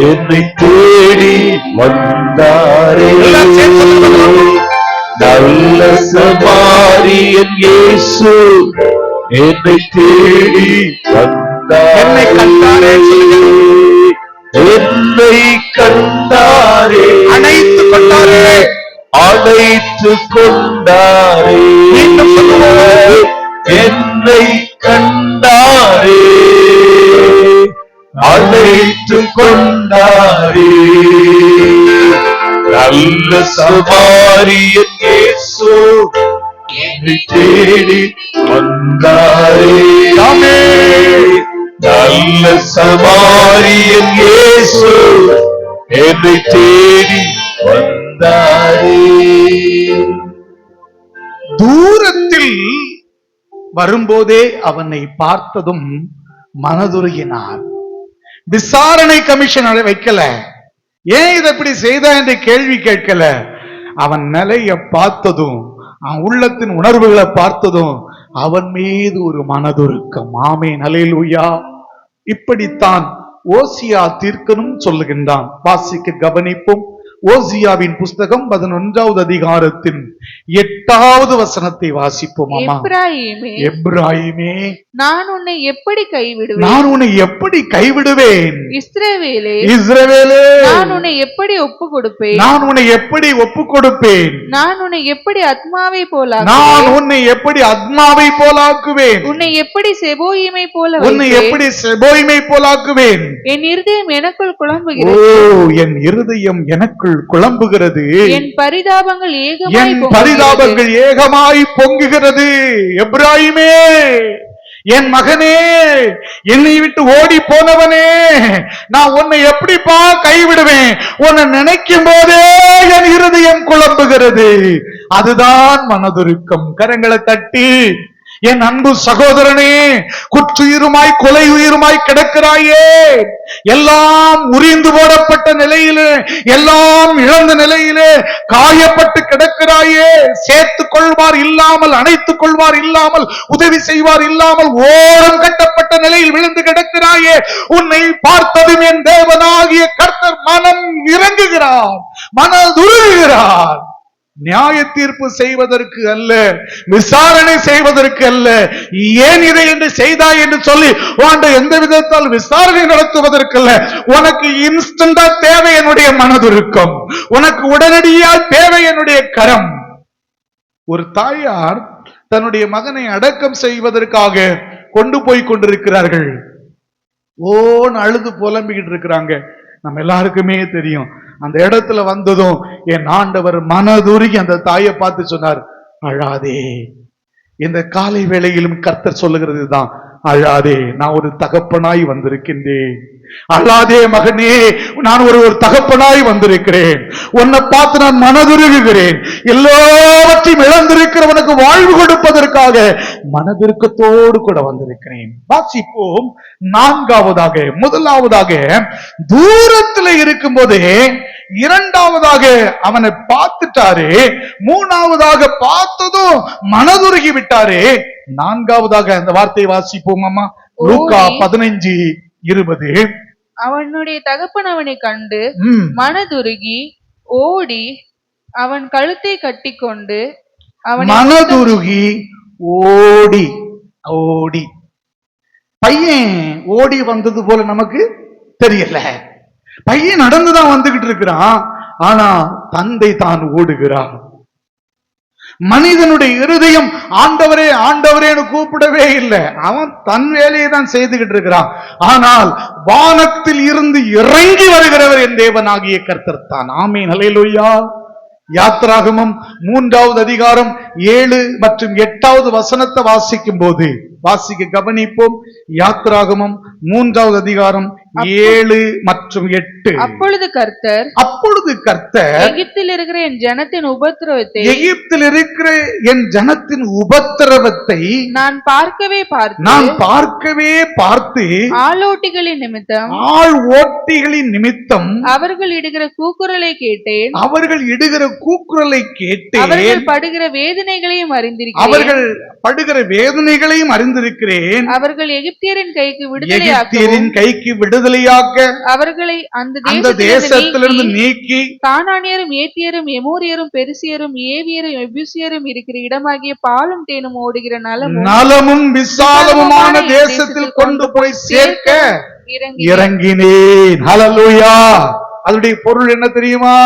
என்னை தேடி வந்தாரே. நல்ல சமாரியன் இயேசு என்னை தேடி வந்தாரே. என்னை கண்டாரே, என்னை கண்டாரே, அணைத்து கொண்டாரே, அழைத்து கொண்டாரே. என்னை கண்டாரே, அழைத்து கொண்டாரே. நல்ல சமாரியன் இயேசு என்னை தேடி வந்தாரே. நல்ல சமாரியன் இயேசு என்னை தேடி வந்தாரே. தூரத்தில் வரும்போதே அவனை பார்த்ததும் மனதுருகினார். விசாரணை கமிஷன் வைக்கல, ஏன் இதை இப்படி செய்தா என்று கேள்வி கேட்கல. அவன் நிலைய பார்த்ததும், அவன் உள்ளத்தின் உணர்வுகளை பார்த்ததும் அவன் மீது ஒரு மனதுருக்கம். ஆமென், அல்லேலூயா. இப்படித்தான் ஓசியா தீர்க்கனும் சொல்லுகின்றான். வாசிக்க கவனிப்போம். ஓசியாவின் புஸ்தகம் 11வது அதிகாரத்தின் 8வது வசனத்தை வாசிப்போம். அம்மா, எப்பிராயீமே, எப்பிராயீமே, நான் உன்னை எப்படி கைவிடுவேன்? நான் உன்னை எப்படி கைவிடுவேன்? இஸ்ரவேலே, இஸ்ரவேலே, நான் உன்னை எப்படி ஒப்பு கொடுப்பேன்? நான் உன்னை எப்படி ஒப்பு கொடுப்பேன்? நான் உன்னை எப்படி ஆத்மாவை போல, நான் உன்னை எப்படி ஆத்மாவை போலாக்குவேன்? உன்னை எப்படி செபோயிமை போல, உன்னை எப்படி செபோயிமை போலாக்குவேன்? என் இருதயம் எனக்குள் ஓ, குழம்புகிறது, என் இருதயம் எனக்குள் குழம்புகிறது, என் பரிதாபங்கள் ஏகமாய் என் பரிதாபங்கள் ஏகமாய் பொங்குகிறது. எப்பிராயீமே, என் மகனே, என்னை விட்டு ஓடி போனவனே, நான் உன்னை எப்படிப்பா கைவிடுவேன்? உன்னை நினைக்கும் போதே என் இருதயம் குழம்புகிறது. அதுதான் மனதுருக்கம். கரங்களை தட்டி, என் அன்பு சகோதரனே, குற்றுயிருமாய் கொலை உயிருமாய் கிடக்கிறாயே, எல்லாம் உரிந்து போடப்பட்ட நிலையிலே, எல்லாம் இழந்த நிலையிலே காயப்பட்டு கிடக்கிறாயே, சேர்த்துக் கொள்வார் இல்லாமல், அணைத்துக் கொள்வார் இல்லாமல், உதவி செய்வார் இல்லாமல் ஓரம் கட்டப்பட்ட நிலையில் விழுந்து கிடக்கிறாயே, உன்னை பார்த்ததும் என் தேவனாகிய கர்த்தர் மனம் இறங்குகிறார், மனதுருகுகிறார். நியாய தீர்ப்பு செய்வதற்கு அல்ல, விசாரணை செய்வதற்கு அல்ல. ஏன் இதை என்று செய்தாய் என்று சொல்லி உன்னை எந்த விதத்தால் விசாரணை நடத்துவதற்கு அல்ல. உனக்கு இன்ஸ்டன்டா தேவை என்னுடைய மனதுருக்கம், உனக்கு உடனடியாக தேவை என்னுடைய கரம். ஒரு தாயார் தன்னுடைய மகனை அடக்கம் செய்வதற்காக கொண்டு போய் கொண்டிருக்கிறார்கள். ஓன்னு அழுது புலம்பிக்கிட்டு இருக்கிறாங்க. நம்ம எல்லாருக்குமே தெரியும். அந்த இடத்துல வந்ததும் என் ஆண்டவர் மனதுருகி அந்த தாயை பார்த்து சொன்னார், அழாதே. இந்த காலை வேளையிலும் கர்த்தர் சொல்லுகிறது தான், அழாதே, நான் ஒரு தகப்பனாய் வந்திருக்கின்றேன். அழாதே மகனே, நான் ஒரு தகப்பனாய் வந்திருக்கிறேன். உன்னை பார்த்து நான் மனதுருகுகிறேன். எல்லாவற்றையும் இழந்திருக்கிறவனுக்கு வாழ்வு கொடுப்பதற்காக மனதிருக்கத்தோடு கூட வந்திருக்கிறேன். வாசிப்போம். 4வதாக, முதலாவதாக தூரத்தில் இருக்கும் போதே, 2வதாக அவனை பார்த்துட்டாரு, 3வதாக பார்த்ததும் மனதுருகி விட்டாரு, 4வதாக அந்த வார்த்தையை வாசிப்போம். அம்மா, லூக்கா 15:20. அவனுடைய தகப்பன் அவனை கண்டு மனதுருகி ஓடி அவன் கழுத்தை கட்டிக்கொண்டு அவனை, மனதுருகி ஓடி ஓடி, பையன் ஓடி வந்தது போல நமக்கு தெரியல. பையன் நடந்துதான் வந்துகிட்டு இருக்கிறான். ஆனா தந்தை தான் ஓடுகிறான். மனிதனுடைய இருதயம் ஆண்டவரே ஆண்டவரேன்னு கூப்பிடவே இல்லை. அவன் தன் வேலையை தான் செய்துகிட்டு இருக்கிறான். ஆனால் வானத்தில் இருந்து இறங்கி வருகிறவர் என் தேவனாகிய கர்த்தர் தான். ஆமென், அல்லேலூயா. யாத்திராகமம் 3வது அதிகாரம் 7 மற்றும் 8வது வசனத்தை வாசிக்கும் போது, வாசிக்க கவனிப்போம். யாத்திராகமம் 3வது அதிகாரம் 7 மற்றும் 8. அப்பொழுது கர்த்தர் எகிப்தில் இருக்கிற என் ஜனத்தின் உபத்திரவத்தை நான் பார்க்கவே பார்த்து ஆளோட்டிகளின் நிமித்தம் அவர்கள் இடுகிற கூக்குரலை கேட்டேன். அவர்கள் படுகிற வேதனைகளையும் அறிந்திருக்கிறேன். அவர்கள் எகிப்தியரின் கைக்கு விடுதலையாக்க அவர்களை அந்த தேசத்திலிருந்து நீக்கி கானானியரும், ஏத்தியரும், எமோரியரும், பெரிசியரும், ஏவியரும், எபூசியரும் இருக்கிற இடமாகிய பாலும் தேனும் ஓடுகிற நலமும் விசாலமுமான தேசத்தில் கொண்டு போய் சேர்க்க இறங்கினேன். ஹல்லேலூயா. அதனுடைய பொருள் என்ன தெரியுமா?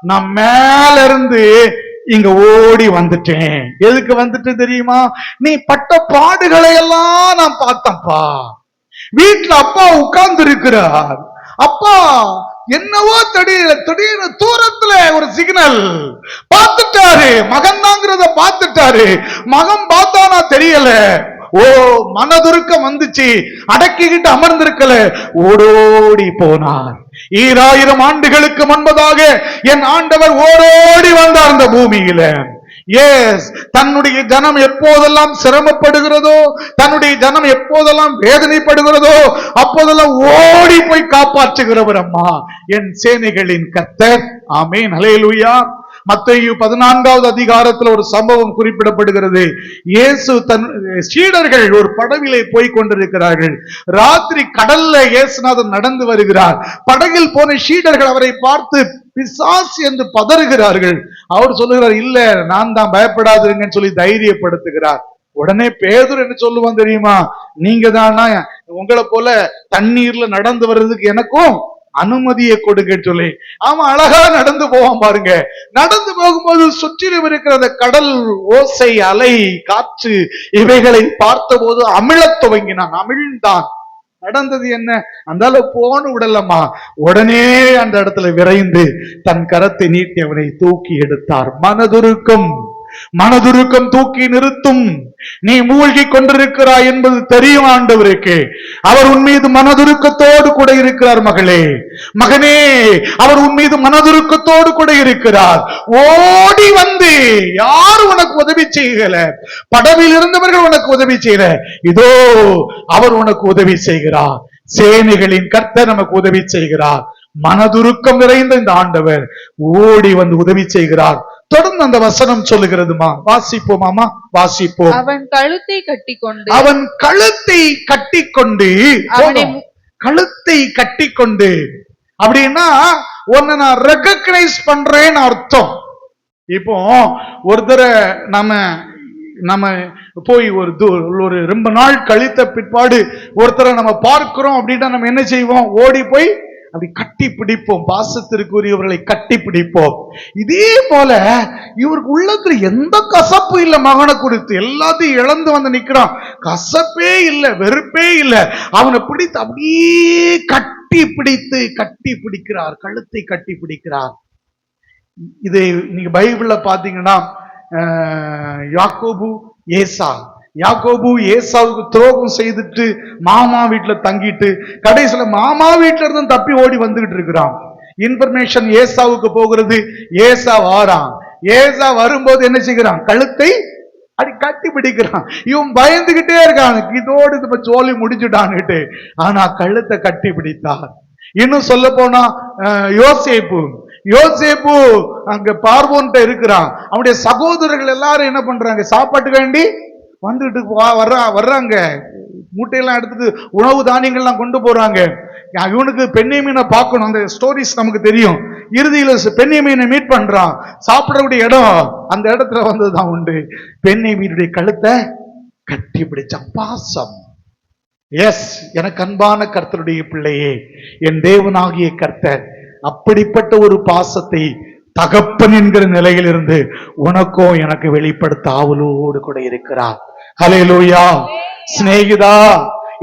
நான் மேல இருந்து இங்க ஓடி வந்துட்டேன். எதுக்கு வந்துட்டு தெரியுமா? நீ பட்ட பாடுகளை எல்லாம் நான் பார்த்தப்பா. வீட்டுல அப்பா உட்கார்ந்து இருக்கிறார். அப்பா என்னவோ திடீர்னு தூரத்துல ஒரு சிக்னல் பார்த்துட்டாரு. மகன் தாங்கிறத பார்த்துட்டாரு. மகன் பார்த்தானா தெரியல. ஓ, மனதுருக்கம் வந்துச்சு. அடக்கிக்கிட்டு அமர்ந்திருக்கல, ஓடோடி போனார். ஈராயிரம் ஆண்டுகளுக்கு முன்பதாக என் ஆண்டவர் ஓடோடி வந்தார் அந்த பூமியில. எஸ், தன்னுடைய ஜனம் எப்போதெல்லாம் சிரமப்படுகிறதோ, தன்னுடைய ஜனம் எப்போதெல்லாம் வேதனைப்படுகிறதோ, அப்போதெல்லாம் ஓடி போய் காப்பாற்றுகிறவர் அம்மா என் சேனைகளின் கர்த்தர். ஆமென், ஹல்லேலூயா. மத்தேயு 14வது அதிகாரத்தில் ஒரு சம்பவம் குறிப்பிடப்படுகிறது. இயேசு தன் சீடர்கள் ஒரு படவிலே போய் கொண்டிருக்கிறார்கள். ராத்திரி கடல்ல இயேசுநாதர் நடந்து வருகிறார். படகில் போன சீடர்கள் அவரை பார்த்து பிசாசு என்று பதறுகிறார்கள். அவர் சொல்லுகிறார், இல்ல நான் தான், பயப்படாதீங்கன்னு சொல்லி தைரியப்படுத்துகிறார். உடனே பேதுரு என்ன சொல்லுவான் தெரியுமா? நீங்க தானா உங்களை போல தண்ணீர்ல நடந்து வர்றதுக்கு எனக்கும் அனுமதியை கொடுக்க சொல்லி அவன் அழகா நடந்து போவான் பாருங்க. நடந்து போகும்போது சுற்றிலும் இருக்கிற அந்த கடல் ஓசை, அலை, காற்று இவைகளை பார்த்த போது அமிழத் துவங்கினான், அமிழ்ந்தான். நடந்தது என்ன? அந்த போன விடலம்மா, உடனே அந்த இடத்துல விரைந்து தன் கரத்தை நீட்டி அவனை தூக்கி எடுத்தார். மனதுருக்கம் தூக்கி நிறுத்தும். நீ மூழ்கி கொண்டிருக்கிறாய் என்பது தெரியும் ஆண்டவருக்கு. அவர் உன் மீது மனதுருக்கத்தோடு கூட இருக்கிறார். மகனே, அவர் உன் மீது மனதுருக்கத்தோடு கூட இருக்கிறார். ஓடி வந்து, யார் உனக்கு உதவி செய்யல? படவில் இருந்தவர்கள் உனக்கு உதவி செய்யல, இதோ அவர் உனக்கு உதவி செய்கிறார். சேனைகளின் கர்த்தர் நமக்கு உதவி செய்கிறார். மனதுருக்கம் நிறைந்த இந்த ஆண்டவர் ஓடி வந்து உதவி செய்கிறார். தொடர்ந்து அந்த வசனம் சொல்லுகிறதுமா, வாசிப்போமாமா, வாசிப்போம். அவன் கழுத்தை கட்டிக்கொண்டு கழுத்தை கட்டிக்கொண்டு அப்படின்னா உன்னை நான் ரெகக்னைஸ் பண்றேன்னு அர்த்தம். இப்போ ஒருத்தரை நம்ம போய் ஒரு ரொம்ப நாள் கழித்த பிற்பாடு ஒருத்தரை நம்ம பார்க்கிறோம் அப்படின்னா நம்ம என்ன செய்வோம்? ஓடி போய் அப்படி கட்டி பிடிப்போம். பாசத்திற்குரியவர்களை கட்டி பிடிப்போம். இதே போல இவருக்கு உள்ளத்துல எந்த கசப்பு இல்லை. மகனை குறித்து எல்லாத்தையும் இழந்து வந்து நிக்கிறான். கசப்பே இல்லை, வெறுப்பே இல்லை. அவனை பிடித்து அப்படியே கட்டி பிடிக்கிறார். கழுத்தை கட்டி பிடிக்கிறார். இதை நீங்க பைபிள்ல பாத்தீங்கன்னா யாக்கோபு ஏசாவுக்கு துரோகம் செய்துட்டு மாமா வீட்டுல தங்கிட்டு கடைசியில மாமா வீட்டுல இருந்து தப்பி ஓடி வந்துகிட்டு இருக்கிறான். இன்ஃபர்மேஷன் ஏசாவுக்கு போகிறது. ஏசா வாரான். ஏசா வரும்போது என்ன செய்கிறான்? கழுத்தை அடி கட்டி பிடிக்கிறான். இவன் பயந்துகிட்டே இருக்கான், இதோடு இப்ப சோலி முடிச்சுட்டான்னுட்டு. ஆனா கழுத்தை கட்டி பிடித்தார். இன்னும் சொல்ல போனா யோசேப்பு அங்க பார்வோன்ட்ட இருக்கிறான். அவனுடைய சகோதரர்கள் எல்லாரும் என்ன பண்றாங்க? சாப்பாட்டுக்கு வேண்டி வந்துட்டு வர்றாங்க. மூட்டையெல்லாம் எடுத்துட்டு உணவு தானியங்கள்லாம் கொண்டு போறாங்க. இவனுக்கு பென்யமீனை பார்க்கணும். அந்த ஸ்டோரிஸ் நமக்கு தெரியும். இறுதியில பென்யமீனை மீட் பண்றான். சாப்பிடக்கூடிய இடம் அந்த இடத்துல வந்ததுதான் உண்டு. பென்யமீனுடைய கழுத்தை கட்டி பிடிச்ச பாசம். எஸ், எனக்கு அன்பான கர்த்தருடைய பிள்ளையே, என் தேவனாகிய கர்த்தர் அப்படிப்பட்ட ஒரு பாசத்தை தகப்பன் என்கிற நிலையில் இருந்து உனக்கும் எனக்கு வெளிப்படுத்த ஆவலோடு கூட இருக்கிறார். ஹல்லேலூயா. சிநேகிதா,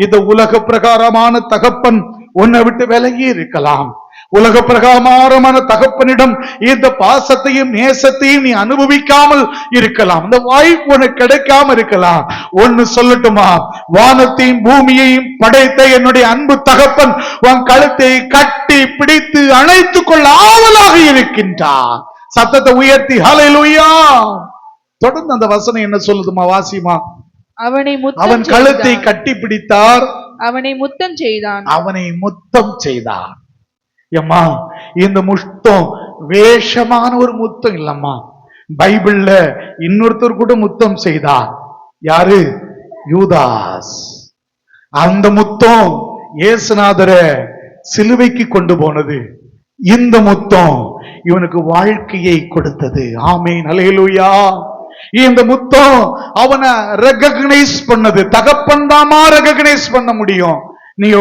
இந்த உலக பிரகாரமான தகப்பன் உன்னை விட்டு விலகி இருக்கலாம். உலக பிரகாரமான தகப்பனிடம் இந்த பாசத்தையும் நேசத்தையும் நீ அனுபவிக்காமல் இருக்கலாம். இந்த வாய்ப்பு உனக்கு கிடைக்காம இருக்கலாம். ஒன்னு சொல்லட்டுமா? வானத்தையும் பூமியையும் படைத்த என்னுடைய அன்பு தகப்பன் உன் கழுத்தை கட்டி பிடித்து அணைத்துக் கொள்ள ஆவலாக இருக்கின்றார். சத்தத்தை உயர்த்தி ஹல்லேலூயா. தொடர்ந்து அந்த வசனம் என்ன சொல்லுதுமா? வாசிமா. அவன் கழுத்தை கட்டி பிடித்தார், அவனை முத்தம் செய்தான். ஏம்மா, இந்த முத்தம் வேஷமான ஒரு முத்தம் இல்லம்மா. பைபிள்ல இன்னொருத்தர் கூட முத்தம் செய்தார். யாரு? யூதாஸ். அந்த முத்தம் இயேசுநாதரை சிலுவைக்கு கொண்டு போனது. இந்த முத்தம் இவனுக்கு வாழ்க்கையை கொடுத்தது. ஆமென், ஹல்லேலூயா. இந்த முத்தம் அவனை ரெகக்னைஸ் பண்ணது. தகப்பன் தாமா ரெகக்னைஸ் பண்ண முடியும். நீங்க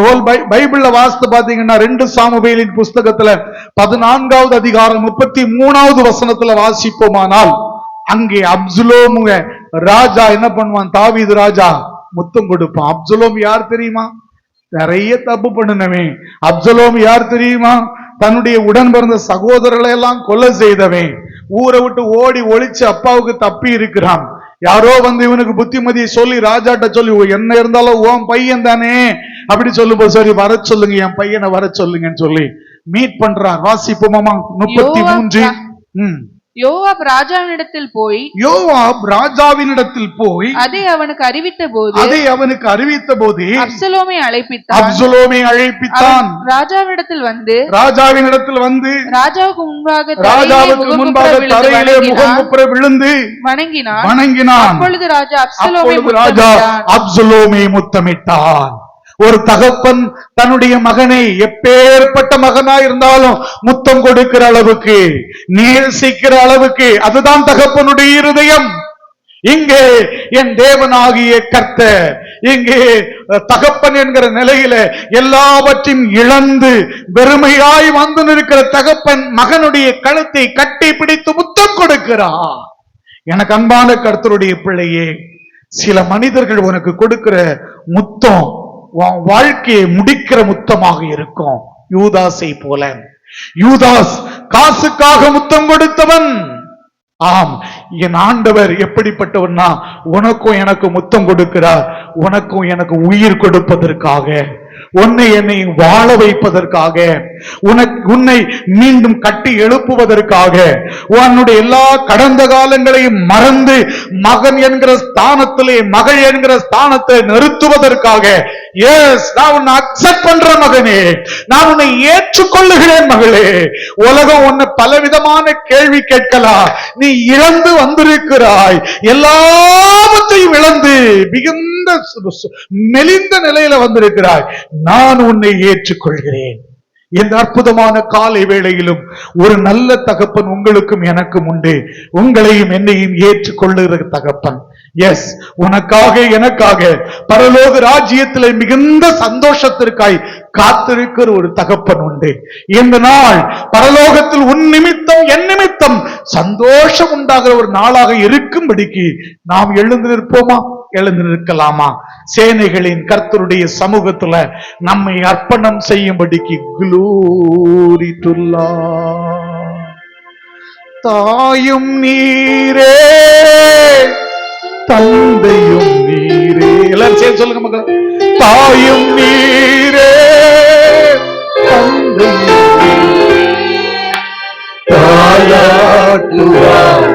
பைபிள்ல வாசித்து பாத்தீங்கன்னா 2 சாமுவேலின் புஸ்தகத்துல 14வது அதிகாரம் 33வது வசனத்துல வாசிப்போமானால், அங்கே அப்சலோமு ராஜா என்ன பண்ணுவான்? தாவீது ராஜா முத்தம் கொடுப்பான். அப்சலோம் யார் தெரியுமா? நிறைய தப்பு பண்ணுனவே. அப்சலோம் யார் தெரியுமா? தன்னுடைய உடன் பிறந்த சகோதரர்களை எல்லாம் கொலை செய்தவன். ஊரை விட்டு ஓடி ஒளிச்சு அப்பாவுக்கு தப்பி இருக்கிறான். யாரோ வந்து இவனுக்கு புத்திமதியை சொல்லி ராஜாட்ட சொல்லி, என்ன இருந்தாலும் உன் பையன் தானே அப்படி சொல்லும்போது, சரி வர சொல்லுங்க, என் பையனை வர சொல்லுங்கன்னு சொல்லி மீட் பண்றார். வாசிப்போமா 33. யோவாப் ராஜாவினிடத்தில் போய் அதை அவனுக்கு அறிவித்த போது அப்சலோமை அழைப்பித்தான். ராஜாவினிடத்தில் வந்து ராஜாவுக்கு முன்பாக தரையிலே முகங்குப்புற விழுந்து வணங்கினான். அப்பொழுது ராஜா அப்சலோமை முத்தமிட்டான். ஒரு தகப்பன் தன்னுடைய மகனை எப்பேற்பட்ட மகனா இருந்தாலும் முத்தம் கொடுக்கிற அளவுக்கு, நேசிக்கிற அளவுக்கு, அதுதான் தகப்பனுடைய இருதயம். இங்கே என் தேவனாகிய கர்த்தர், இங்கே தகப்பன் என்கிற நிலையில எல்லாவற்றையும் இழந்து வெறுமையாய் வந்து நிற்கிற தகப்பன் மகனுடைய கழுத்தை கட்டி பிடித்து முத்தம் கொடுக்கிறார். எனக்கு அன்பான கர்த்தருடைய பிள்ளையே, சில மனிதர்கள் உனக்கு கொடுக்கிற முத்தம் வாழ்க்கையை முடிக்கிற முத்தமாக இருக்கும். யூதாஸை போல. யூதாஸ் காசுக்காக முத்தம் கொடுத்தவன். ஆம், என் ஆண்டவர் எப்படிப்பட்டவன்னா, உனக்கும் எனக்கு முத்தம் கொடுக்கிறார். உனக்கும் எனக்கு உயிர் கொடுப்பதற்காக, உன்னை என்னை வாழ வைப்பதற்காக, உன்னை மீண்டும் கட்டி எழுப்புவதற்காக, உன்னுடைய எல்லா கடந்த காலங்களையும் மறந்து மகன் என்கிற ஸ்தானத்திலே, மகள் என்கிற ஸ்தானத்தை நிறுத்துவதற்காக. எஸ், நான் உன்னை அக்செப்ட் பண்ற மகனே, நான் உன்னை ஏற்றுக்கொள்ளுகிறேன் மகளே. உலகம் உன்னை பலவிதமான கேள்வி கேட்கலாம். நீ இழந்து வந்திருக்கிறாய், எல்லாவற்றையும் இழந்து மிகுந்த மெலிந்த நிலையில வந்திருக்கிறாய். நான் உன்னை ஏற்றுக்கொள்கிறேன். இந்த அற்புதமான காலை வேளையிலும் ஒரு நல்ல தகப்பன் உங்களுக்கும் எனக்கும் உண்டு. உங்களையும் என்னையும் ஏற்றுக்கொள்ளுகிற தகப்பன். எஸ், உனக்காக எனக்காக பரலோக ராஜ்யத்திலே மிகுந்த சந்தோஷத்திற்காய் காத்திருக்கிற ஒரு தகப்பன் உண்டு. இந்த நாள் பரலோகத்தில் உன் நிமித்தம் என் நிமித்தம் சந்தோஷம் உண்டாகிற ஒரு நாளாக இருக்கும்படிக்கு நாம் எழுந்து நிற்போமா? எழுந்து நிற்கலாமா? சேனைகளின் கர்த்தருடைய சமூகத்துல நம்மை அர்ப்பணம் செய்யும்படிக்கு. Glory to lord. தாயும் நீரே, தந்தையும் நீரே. எல்லாரும் சேர்ந்து சொல்லுங்க மக்கள். தாயும் நீரே, தந்தையும் தாலாட்டுவார்,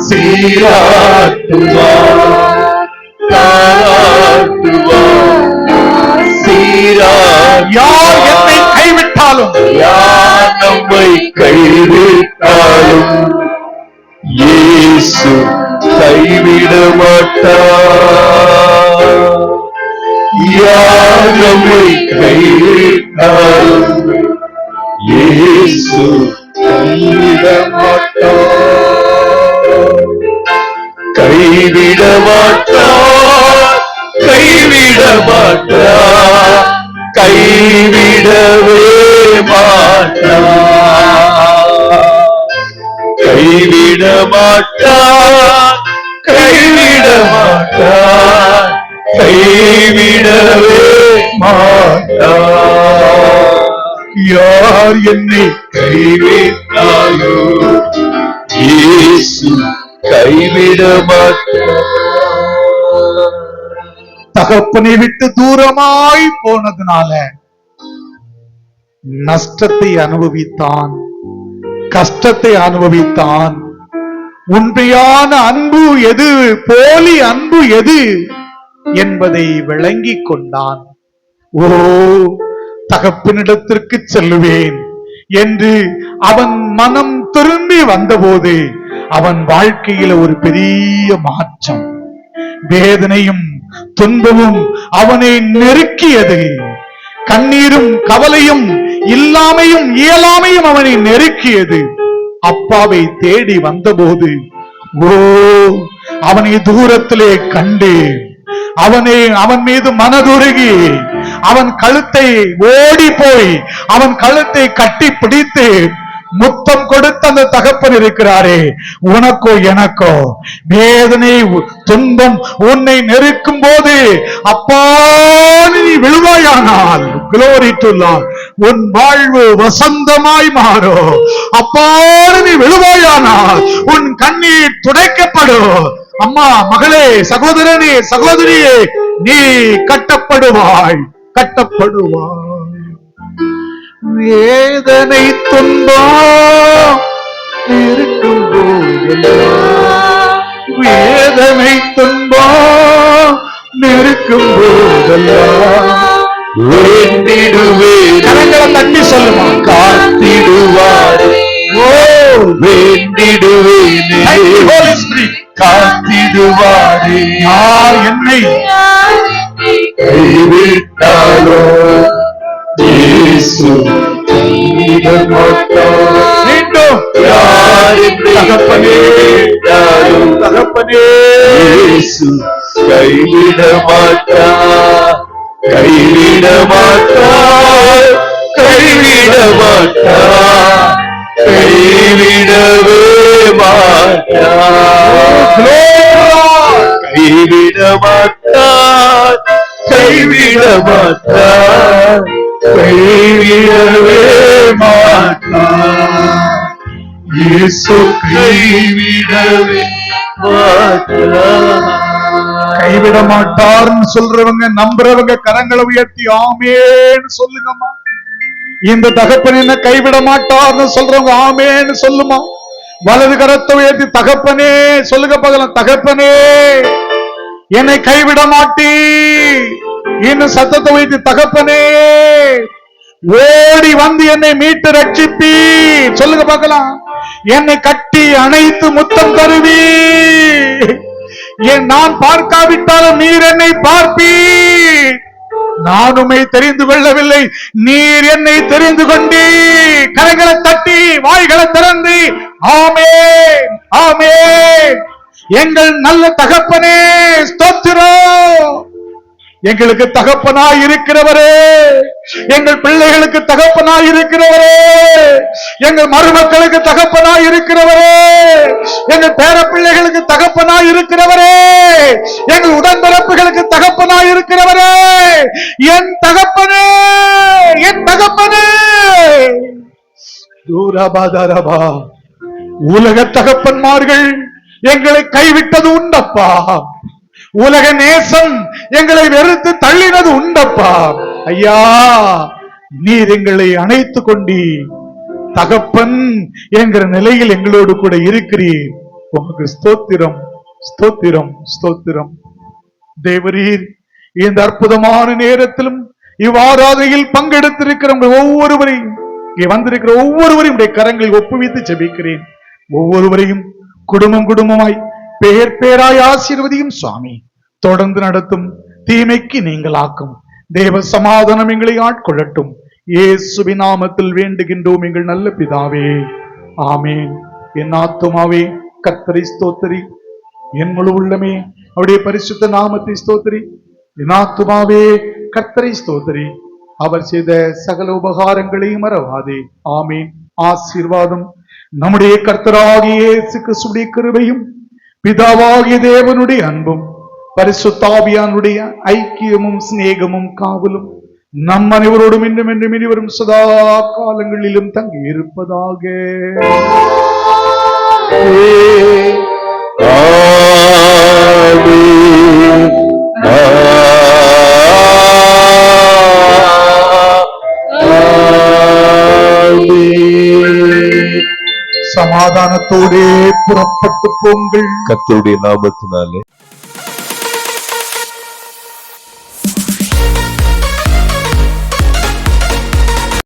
சீராட்டுவார், யார் என்னை கைவிட்டாலும், யார் நம்மை கைவிட்டாலும் இயேசு கைவிட மாட்டார். யார் நம்மை கைவிட்டாலும் இயேசு கைவிட மாட்டார். கைவிட மாட்டார், கைவிட மாட்டார், கைவிடவே மாட்டார். கைவிட மாட்டார், கைவிட மாட்டார், கைவிடவே மாட்டார். யார் என்னை கைவிட்டாயோ இயேசு கைவிட மாட்டார். தகப்பனை விட்டு தூரமாய் போனதுனால நஷ்டத்தை அனுபவித்தான், கஷ்டத்தை அனுபவித்தான். உண்மையான அன்பு எது, போலி அன்பு எது என்பதை விளங்கிக் கொண்டான். ஓ, தகப்பனிடத்திற்கு செல்லுவேன் என்று அவன் மனம் திரும்பி வந்தபோது அவன் வாழ்க்கையில ஒரு பெரிய மாற்றம். வேதனையும் துன்பமும் அவனை நெருக்கியது. கண்ணீரும் கவலையும் இல்லாமையும் இயலாமையும் அவனை நெருக்கியது. அப்பாவை தேடி வந்தபோது ஓ, அவனை தூரத்திலே கண்டு அவன் மீது மனதுருகி அவன் கழுத்தை ஓடி போய் அவன் கழுத்தை கட்டி பிடித்து முத்தம் கொடுத்த அந்த தகப்பன் இருக்கிறாரே, உனக்கோ எனக்கோ வேதனை துன்பம் உன்னை நெருக்கும் போது அப்பா நீ விழுவாயானால் glory to Lord, உன் வாழ்வு வசந்தமாய் மாறும். அப்பா நீ விழுவாயானால் உன் கண்ணீர் துடைக்கப்படும். அம்மா, மகளே, சகோதரனே, சகோதரியே, நீ கட்டப்படுவாய், கட்டப்படுவாய். வேதனை துன்பம் இருக்கும் போதெல்லாம், வேதனை துன்பம் நெருக்கும் போதெல்லாம் வேண்டிடுவேன், கரங்களை தட்டி சொல்லுமா, காத்திடுவாரே. ஓ வேண்டிடுவேன், காத்திடுவாரே. யார் என்னை கைவிட்டாலோ இயேசு கைவிட மாட்டார். மீண்டும் யார் என்னை கைவிட்டாலோ தகப்பனே இயேசு கைவிட மாட்டார், கைவிட மாட்டார், கைவிட மாட்டார், கைவிடவே மாட்டார், கைவிட மாட்டார், கைவிட மாட்டார், கைவிடவே மாட்டார். இயேசு கைவிடவே மாட்டார். கைவிட மாட்டார்னு சொல்றவங்க, நம்புறவங்க கரங்களை உயர்த்தி ஆமேன்னு சொல்லுங்கம்மா. இந்த தகப்பன் என்ன கைவிட மாட்டார்னு சொல்றவங்க ஆமேன்னு சொல்லுமா. வலது கரத்தை உயர்த்தி தகப்பனே சொல்லுங்க பார்க்கலாம். தகப்பனே என்னை கைவிட மாட்டீ. இன்னும் சத்தத்தை உயர்த்தி தகப்பனே ஓடி வந்து என்னை மீட்டு ரட்சிப்பி சொல்லுங்க பார்க்கலாம். என்னை கட்டி அணைத்து முத்தம் தருவி. நான் பார்க்காவிட்டாலும் நீர் என்னை பார்ப்பீ. நான் உம்மை தெரிந்து கொள்ளவில்லை, நீர் என்னை தெரிந்து கொண்டீ. கரங்களை தட்டி வாய்களை திறந்து ஆமென் ஆமென். எங்கள் நல்ல தகப்பனே ஸ்தோத்திரம். எங்களுக்கு தகப்பனாய் இருக்கிறவரே, எங்கள் பிள்ளைகளுக்கு தகப்பனாய் இருக்கிறவரே, எங்கள் மருமக்களுக்கு தகப்பனாய் இருக்கிறவரே, எங்கள் பேர பிள்ளைகளுக்கு தகப்பனாய் இருக்கிறவரே, எங்கள் உடன்பிறப்புகளுக்கு தகப்பனாய் இருக்கிறவரே, என் தகப்பனே, என் தகப்பனே. தூரபாதரபா. உலக தகப்பன்மார்கள் எங்களை கைவிட்டது உண்டப்பா. உலக நேசம் எங்களை வெறுத்து தள்ளினது உண்டப்பா. ஐயா, நீர் எங்களை அணைத்து கொண்டீ. தகப்பன் என்கிற நிலையில் எங்களோடு கூட இருக்கிறீர். உமக்கு ஸ்தோத்திரம் ஸ்தோத்திரம் ஸ்தோத்திரம். தேவரீர் இந்த அற்புதமான நேரத்திலும் இவ்வாராதனையில் பங்கெடுத்திருக்கிற ஒவ்வொருவரையும், இங்கே வந்திருக்கிற ஒவ்வொருவரையும் உடைய கரங்களில் ஒப்புவித்து ஜெபிக்கிறேன். ஒவ்வொருவரையும் குடும்பம் குடும்பமாய் பேர் பேராய் ஆசீர்வதியும் சுவாமி. தொடர்ந்து நடத்தும், தீமைக்கு நீங்களாக்கும். தேவ சமாதானம் எங்களை ஆட்கொள்ளட்டும். இயேசுவின் நாமத்தில் வேண்டுகின்றோம் எங்கள் நல்ல பிதாவே, ஆமேன். என் ஆத்துமாவே கர்த்தரை ஸ்தோத்திரி, என் முழு உள்ளமே அவருடைய பரிசுத்த நாமத்தை ஸ்தோத்திரி. என் ஆத்துமாவே கர்த்தரை ஸ்தோத்திரி, அவர் செய்த சகல உபகாரங்களையும் மறவாதே. ஆமேன். ஆசீர்வாதம் நம்முடைய கர்த்தராகிய இயேசு கிறிஸ்துவின் கிருபையும் பிதாவாகிய தேவனுடைய அன்பும் பரிசுத்த ஆவியானுடைய ஐக்கியமும் சிநேகமும் காவலும் நம் அனைவரோடும் இன்னும் என்றும் இனிவரும் சதா காலங்களிலும் தங்கி இருப்பதாக. சமாதானத்தோடே புறப்பட்டு போங்கள். கர்த்தருடைய நாமத்தினாலே